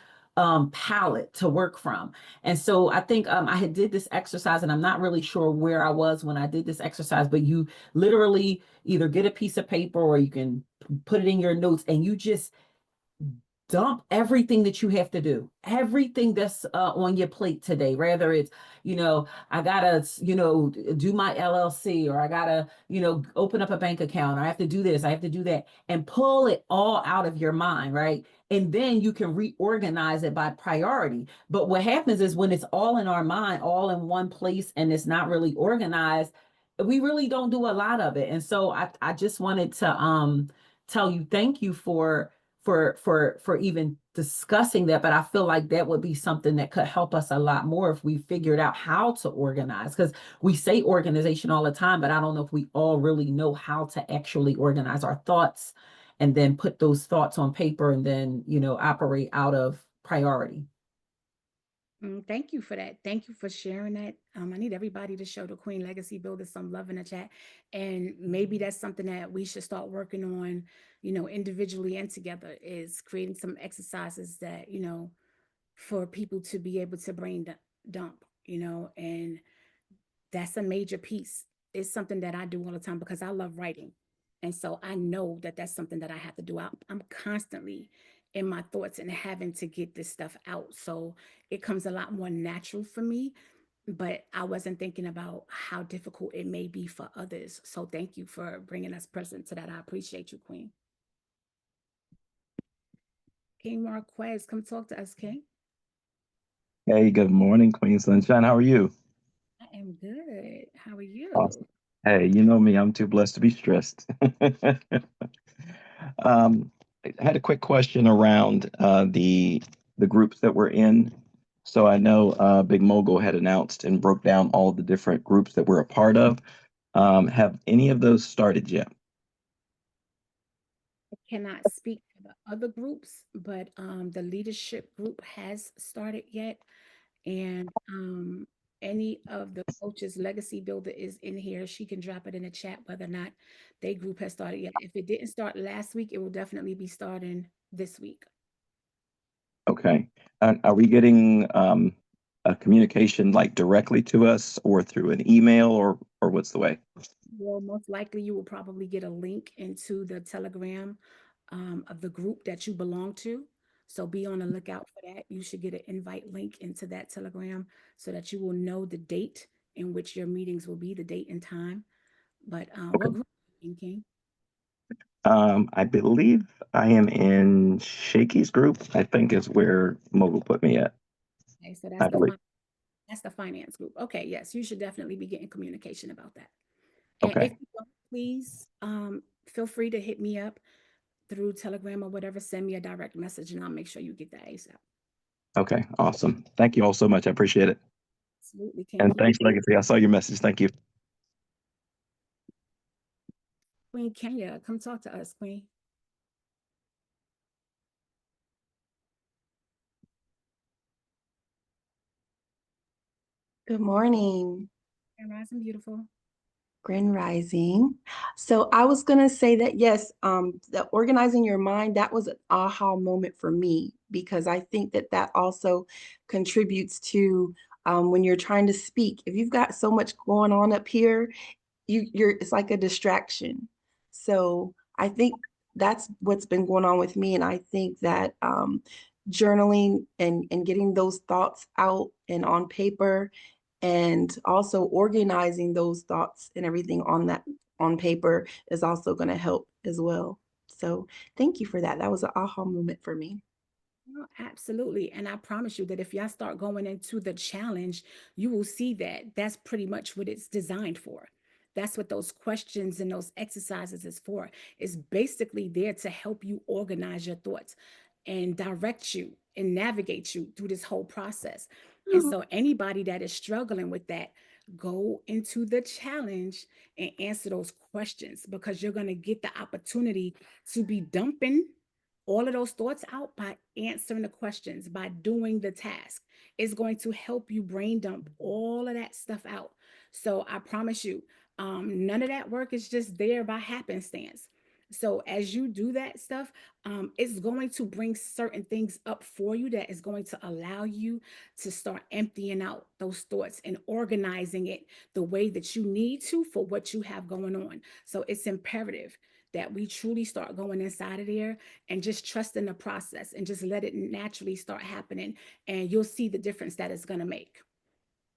palette to work from. And so I think I had did this exercise, and I'm not really sure where I was when I did this exercise, but you literally either get a piece of paper or you can put it in your notes, and you just dump everything that you have to do, everything that's on your plate today, whether it's, I gotta, do my LLC, or I gotta, open up a bank account, or I have to do this, I have to do that, and pull it all out of your mind, right? And then you can reorganize it by priority. But what happens is when it's all in our mind, all in one place, and it's not really organized, we really don't do a lot of it. And so I just wanted to tell you thank you for even discussing that. But I feel like that would be something that could help us a lot more if we figured out how to organize, because we say organization all the time, but I don't know if we all really know how to actually organize our thoughts and then put those thoughts on paper and then, operate out of priority. Thank you for that. Thank you for sharing that. I need everybody to show the Queen Legacy Builder some love in the chat. And maybe that's something that we should start working on, individually and together, is creating some exercises that, for people to be able to brain dump, and that's a major piece. It's something that I do all the time because I love writing. And so I know that that's something that I have to do. I'm constantly in my thoughts and having to get this stuff out. So it comes a lot more natural for me, but I wasn't thinking about how difficult it may be for others. So thank you for bringing us present to that. I appreciate you, Queen. King Marquez, come talk to us, King. Hey, good morning, Queen Sunshine. How are you? I am good. How are you? Awesome. Hey, you know me, I'm too blessed to be stressed. I had a quick question around the groups that we're in. So I know Big Mogul had announced and broke down all the different groups that we're a part of. Have any of those started yet? I cannot speak for the other groups, but the leadership group has started yet. And any of the coaches Legacy Builder is in here, she can drop it in the chat whether or not their group has started yet. If it didn't start last week, it will definitely be starting this week. Okay. Are we getting a communication like directly to us or through an email, or what's the way? Well, most likely you will probably get a link into the Telegram of the group that you belong to. So be on the lookout for that. You should get an invite link into that Telegram so that you will know the date in which your meetings will be, the date and time. But what group are you in, King? I believe I am in Shakey's group. I think is where Mogul put me at. Okay, so I believe. that's the finance group. Okay, yes, you should definitely be getting communication about that. And if Okay. you don't, please feel free to hit me up through Telegram or whatever. Send me a direct message, and I'll make sure you get that ASAP. Okay. Awesome. Thank you all so much. I appreciate it. Absolutely, And King. thanks, Legacy. I saw your message. Thank you. Queen Kenya, come talk to us, Queen. Good morning. Grand Rising, beautiful. Grand Rising. So I was gonna say that yes, the organizing your mind, that was an aha moment for me because I think that that also contributes to when you're trying to speak. If you've got so much going on up here, you're it's like a distraction. So I think that's what's been going on with me, and I think that journaling and getting those thoughts out and on paper and also organizing those thoughts and everything on that on paper is also going to help as well. So thank you for that. That was an aha moment for me. No, absolutely. And I promise you that if y'all start going into the challenge, you will see that that's pretty much what it's designed for. That's what those questions and those exercises is for. It's basically there to help you organize your thoughts and direct you and navigate you through this whole process. And so anybody that is struggling with that, go into the challenge and answer those questions because you're going to get the opportunity to be dumping all of those thoughts out by answering the questions, by doing the task. It's going to help you brain dump all of that stuff out. So I promise you, none of that work is just there by happenstance. So as you do that stuff, it's going to bring certain things up for you that is going to allow you to start emptying out those thoughts and organizing it the way that you need to for what you have going on. So it's imperative that we truly start going inside of there and just trust in the process and just let it naturally start happening. And you'll see the difference that it's going to make.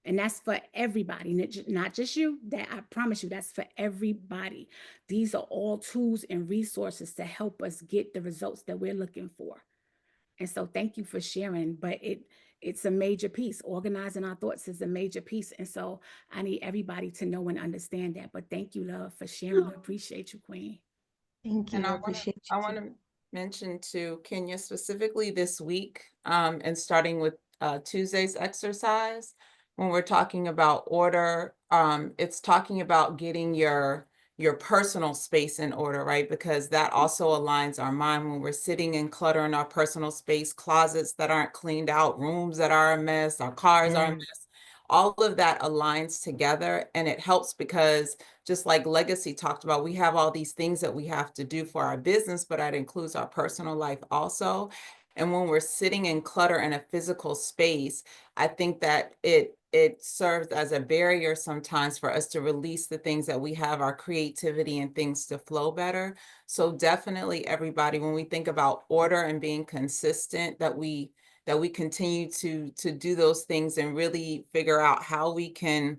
And that's for everybody, not just you. That I promise you, that's for everybody. These are all tools and resources to help us get the results that we're looking for. And so thank you for sharing. But it's a major piece. Organizing our thoughts is a major piece. And so I need everybody to know and understand that. But thank you, love, for sharing. I appreciate you, Queen. Thank And you. I appreciate you. I want to mention to Kenya specifically this week, and starting with Tuesday's exercise, when we're talking about order, it's talking about getting your personal space in order, right? Because that also aligns our mind when we're sitting in clutter in our personal space, closets that aren't cleaned out, rooms that are a mess, our cars are a mess. All of that aligns together, and it helps because just like Legacy talked about, we have all these things that we have to do for our business, but that includes our personal life also. And when we're sitting in clutter in a physical space, I think that it serves as a barrier sometimes for us to release the things that we have, our creativity and things to flow better. So definitely everybody, when we think about order and being consistent, that we continue to do those things and really figure out how we can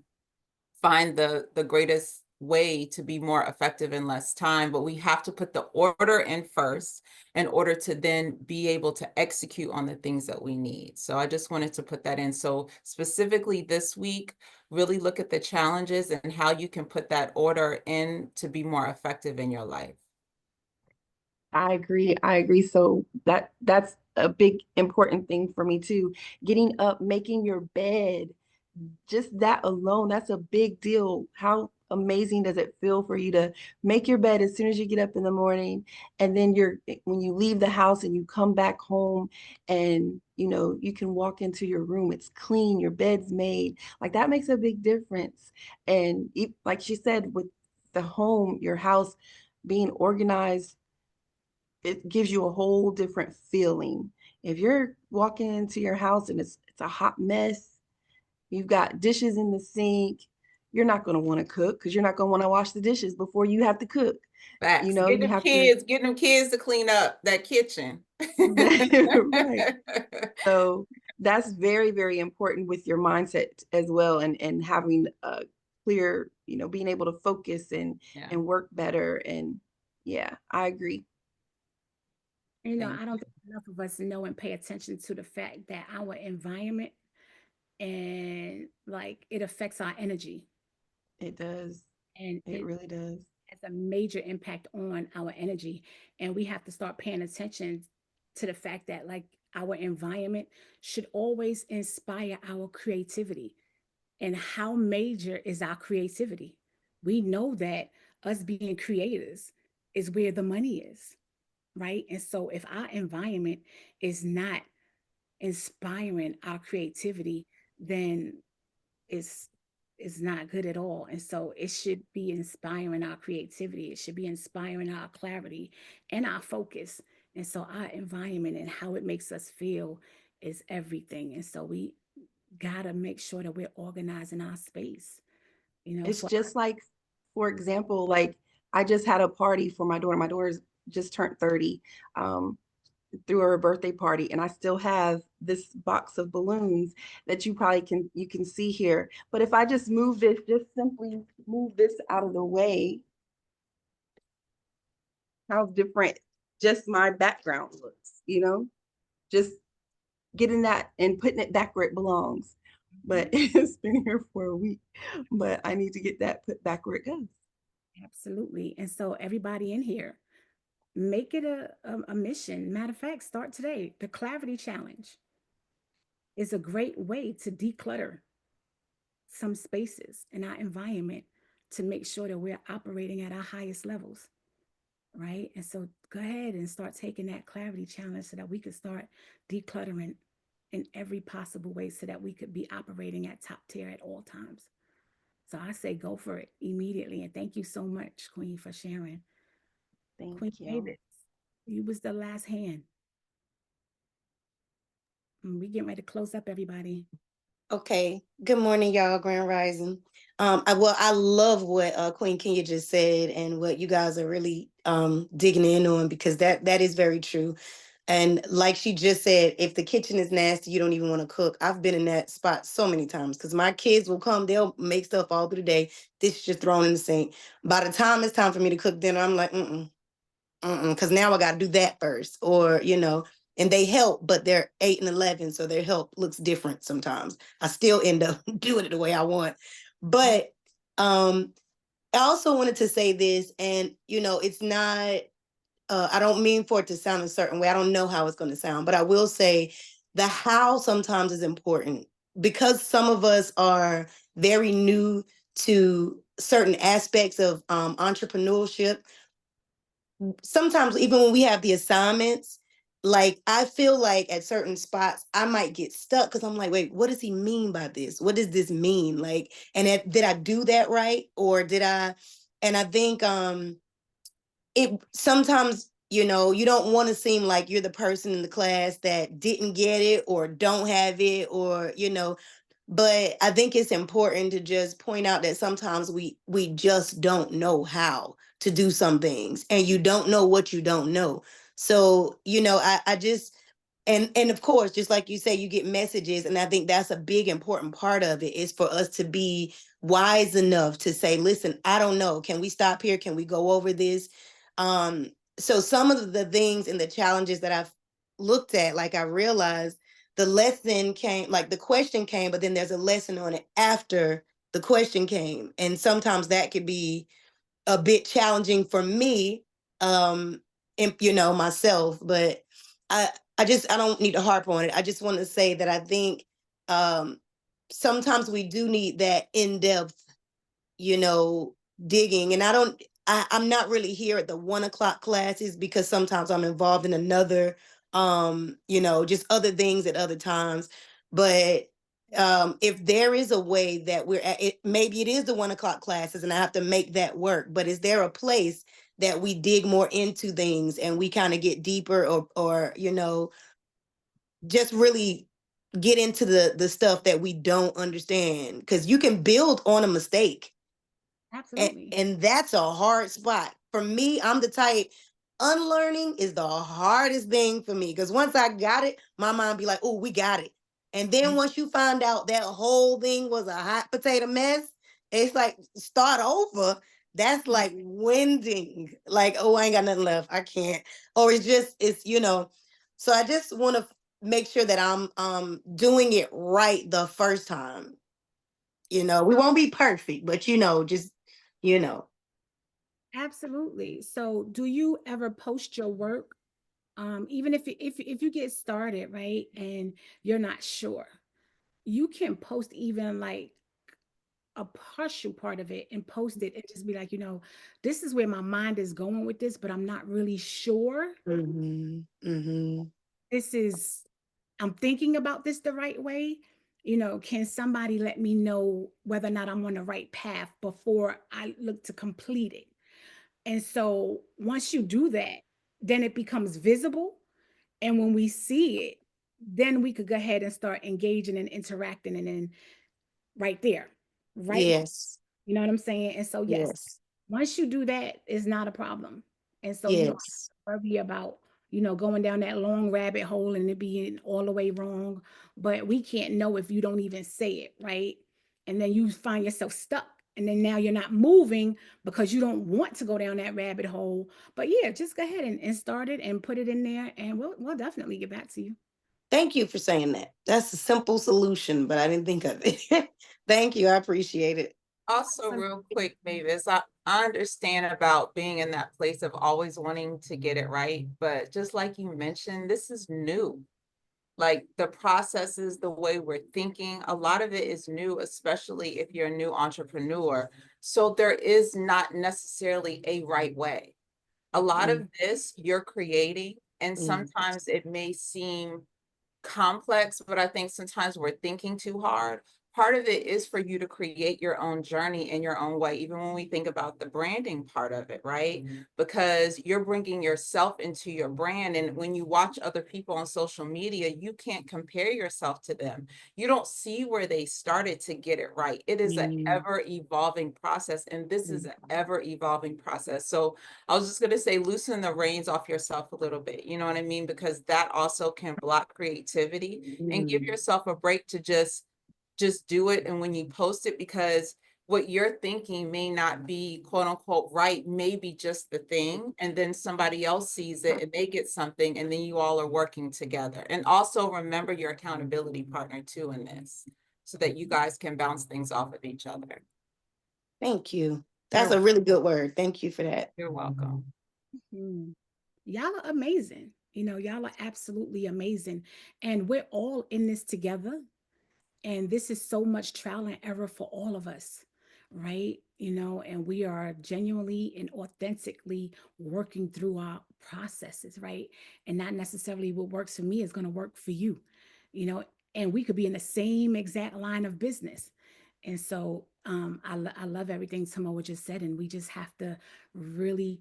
find the greatest way to be more effective in less time. But we have to put the order in first in order to then be able to execute on the things that we need. So I just wanted to put that in. So specifically this week, really look at the challenges and how you can put that order in to be more effective in your life. I agree. I agree. So that's a big important thing for me too. Getting up, making your bed, just that alone, that's a big deal. How amazing does it feel for you to make your bed as soon as you get up in the morning, and then when you leave the house and you come back home and you can walk into your room, it's clean, your bed's made. Like that makes a big difference. And like she said, with the home, your house being organized, it gives you a whole different feeling. If you're walking into your house and it's a hot mess, you've got dishes in the sink, you're not going to want to cook because you're not going to want to wash the dishes before you have to cook. Facts. You know, Get them kids to clean up that kitchen. Right. So that's very, very important with your mindset as well, and having a clear, you know, being able to focus and work better. And yeah, I agree. You know, I don't think enough of us know and pay attention to the fact that our environment and like it affects our energy. It does. And it really does. Has a major impact on our energy. And we have to start paying attention to the fact that like our environment should always inspire our creativity. And how major is our creativity? We know that us being creators is where the money is, right? And so if our environment is not inspiring our creativity, then it's not good at all. And so it should be inspiring our creativity. It should be inspiring our clarity and our focus. And so our environment and how it makes us feel is everything. And so we gotta make sure that we're organizing our space. You know, it's just like, for example, like I just had a party for my daughter. My daughter's just turned 30. Through her birthday party, and I still have this box of balloons that you can see here. But if I just simply move this out of the way, how different just my background looks, you know, just getting that and putting it back where it belongs. But it's been here for a week, but I need to get that put back where it goes. Absolutely. And so everybody in here, make it a mission. Matter of fact, start today. The Clarity Challenge is a great way to declutter some spaces in our environment to make sure that we're operating at our highest levels, right? And so go ahead and start taking that Clarity Challenge so that we could start decluttering in every possible way so that we could be operating at top tier at all times. So I say go for it immediately. And thank you so much, Queen, for sharing. Thank you. David, you was the last hand. And we getting ready to close up, everybody. Okay. Good morning, y'all. Grand Rising. I love what Queen Kenya just said and what you guys are really digging in on, because that is very true. And like she just said, if the kitchen is nasty, you don't even want to cook. I've been in that spot so many times because my kids will come, they'll make stuff all through the day. This is just thrown in the sink. By the time it's time for me to cook dinner, I'm like, because now I got to do that first, or, you know, and they help, but they're 8 and 11, so their help looks different sometimes. I still end up doing it the way I want. But I also wanted to say this, and, you know, it's not, I don't mean for it to sound a certain way. I don't know how it's going to sound, but I will say the how sometimes is important, because some of us are very new to certain aspects of entrepreneurship. Sometimes even when we have the assignments, like I feel like at certain spots I might get stuck because I'm like, wait, what does he mean by this? What does this mean? Like, and did I do that right? Or did I? And I think it sometimes, you know, you don't want to seem like you're the person in the class that didn't get it or don't have it, or, you know, but I think it's important to just point out that sometimes we just don't know how to do some things, and you don't know what you don't know. So, you know, I just, and of course, just like you say, you get messages, and I think that's a big important part of it, is for us to be wise enough to say, listen, I don't know. Can we stop here? Can we go over this? So some of the things and the challenges that I've looked at, like I realized the lesson came, like the question came, but then there's a lesson on it after the question came. And sometimes that could be a bit challenging for me, and, you know, myself, but I don't need to harp on it. I just want to say that I think sometimes we do need that in-depth, you know, digging. And I'm not really here at the 1 o'clock classes because sometimes I'm involved in another, you know, just other things at other times. But if there is a way that we're at it, maybe it is the 1 o'clock classes and I have to make that work. But is there a place that we dig more into things and we kind of get deeper, or, you know, just really get into the stuff that we don't understand, because you can build on a mistake. Absolutely. And that's a hard spot. For me, I'm the type, unlearning is the hardest thing for me, because once I got it, my mind be like, oh, we got it. And then once you find out that whole thing was a hot potato mess, it's like start over. That's like winding. Like, oh, I ain't got nothing left. I can't. Or it's so I just want to make sure that I'm doing it right the first time. We won't be perfect, but just you know. Absolutely. So do you ever post your work? Even if you get started, right, and you're not sure, you can post even like a partial part of it and post it and just be like, this is where my mind is going with this, but I'm not really sure. This is, I'm thinking about this the right way. Can somebody let me know whether or not I'm on the right path before I look to complete it? And so once you do that, then it becomes visible. And when we see it, then we could go ahead and start engaging and interacting, and then right there, right? Yes. You know what I'm saying? And so, yes, Yes. once you do that, it's not a problem. And so you don't Yes. have to worry about, going down that long rabbit hole and it being all the way wrong. But we can't know if you don't even say it, right? And then you find yourself stuck. And then now you're not moving because you don't want to go down that rabbit hole. But yeah, just go ahead and start it and put it in there, and we'll definitely get back to you. Thank you for saying that. That's a simple solution, but I didn't think of it. Thank you. I appreciate it. Also, real quick, Mavis, I understand about being in that place of always wanting to get it right, but just like you mentioned, this is new. Like the processes, the way we're thinking, a lot of it is new, especially if you're a new entrepreneur. So there is not necessarily a right way. A lot of this you're creating, and sometimes it may seem complex, but I think sometimes we're thinking too hard. Part of it is for you to create your own journey in your own way, even when we think about the branding part of it, right? Because you're bringing yourself into your brand. And when you watch other people on social media, you can't compare yourself to them. You don't see where they started to get it right. It is an ever evolving process, and this is an ever evolving process. So I was just going to say, loosen the reins off yourself a little bit. You know what I mean? Because that also can block creativity, and give yourself a break to just do it. And when you post it, because what you're thinking may not be quote unquote right, maybe just the thing. And then somebody else sees it and they get something, and then you all are working together. And also remember your accountability partner too in this, so that you guys can bounce things off of each other. Thank you. That's a really good word. Thank you for that. You're welcome. Y'all are amazing. Y'all are absolutely amazing. And we're all in this together. And this is so much trial and error for all of us, right? And we are genuinely and authentically working through our processes, right? And not necessarily what works for me is going to work for you, and we could be in the same exact line of business. And so I love everything Samoa just said, and we just have to really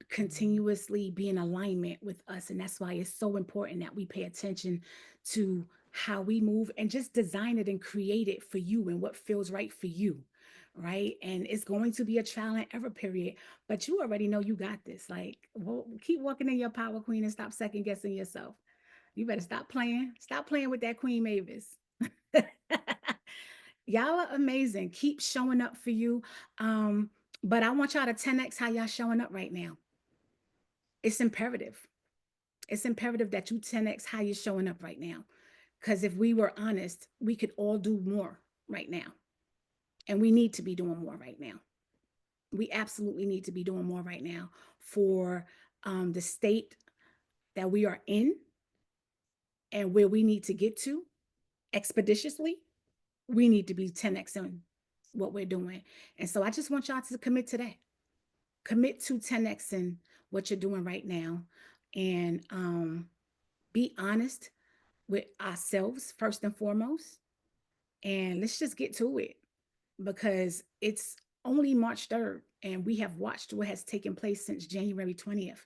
continuously be in alignment with us. And that's why it's so important that we pay attention to how we move and just design it and create it for you and what feels right for you. Right. And it's going to be a trial and error period, but you already know you got this. Like, well, keep walking in your power, queen, and stop second guessing yourself. You better stop playing. Stop playing with that Queen Mavis. Y'all are amazing. Keep showing up for you. But I want y'all to 10x how y'all showing up right now. It's imperative. It's imperative that you 10x how you're showing up right now. Because if we were honest, we could all do more right now. And we need to be doing more right now. We absolutely need to be doing more right now for the state that we are in and where we need to get to expeditiously. We need to be 10xing what we're doing. And so I just want y'all to commit to that. Commit to 10xing what you're doing right now. And be honest with ourselves first and foremost. And let's just get to it, because it's only March 3rd and we have watched what has taken place since January 20th.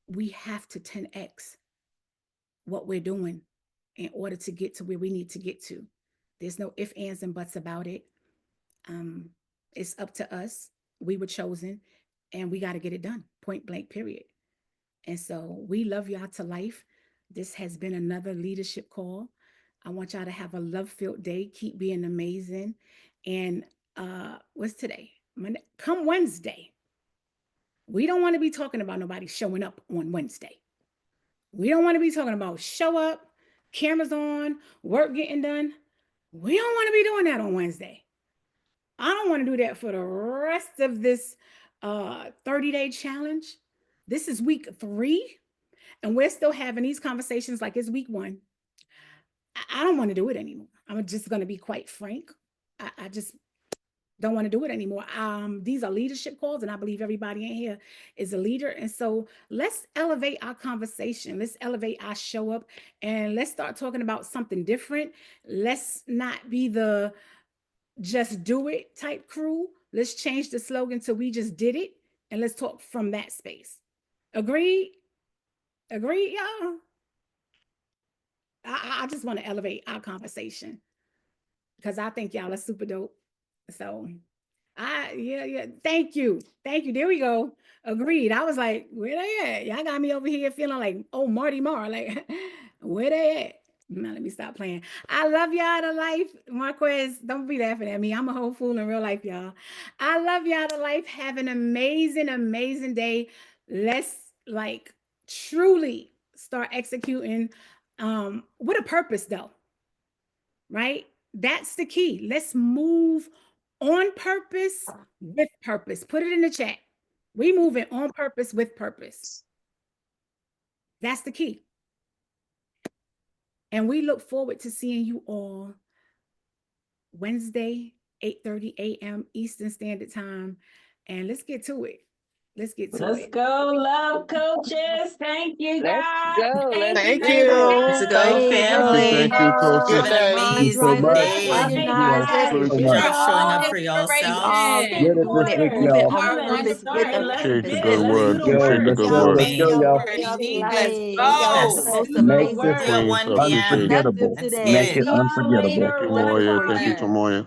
We have to 10x what we're doing in order to get to where we need to get to. There's no ifs, ands, and buts about it. It's up to us. We were chosen, and we got to get it done. Point blank, period. And so we love y'all to life. This has been another leadership call. I want y'all to have a love-filled day. Keep being amazing. And what's today? Monday. Come Wednesday, we don't want to be talking about nobody showing up on Wednesday. We don't want to be talking about show up, cameras on, work getting done. We don't want to be doing that on Wednesday. I don't want to do that for the rest of this 30-day challenge. This is week 3, and we're still having these conversations like it's week 1. I don't want to do it anymore. I'm just going to be quite frank. I just don't want to do it anymore. These are leadership calls, and I believe everybody in here is a leader. And so let's elevate our conversation. Let's elevate our show up, and let's start talking about something different. Let's not be the just do it type crew. Let's change the slogan to we just did it, and let's talk from that space. Agreed? Agreed, y'all? I just want to elevate our conversation because I think y'all are super dope. So yeah. Thank you. There we go. Agreed. I was like, where they at? Y'all got me over here feeling like, oh, Marty Marr. Like, where they at? Now let me stop playing. I love y'all to life. Marquez, don't be laughing at me. I'm a whole fool in real life, y'all. I love y'all to life. Have an amazing, amazing day. Let's like truly start executing with a purpose though, right? That's the key. Let's move on purpose with purpose. Put it in the chat. We move it on purpose with purpose. That's the key. And we look forward to seeing you all Wednesday, 8:30 a.m. Eastern Standard Time. And let's get to it. Let's go, love coaches. Thank you, guys. Thank you. Let's go, family. Thank you, Coach. Have Good an day. amazing day. Organizers, Keep showing up for you yourself. all keep doing it. Move it on purpose with a Appreciate the purpose. good word. Let's Appreciate the good Y'all, word. love y'all Amen. Let's life. Y'all have the go. Yes. most Make amazing this See you day. 1 Be p.m. unforgettable. productive Let's today. get Make it. it See you unforgettable. Thank later. you, Love Moya. for Thank you, you. Tomoya.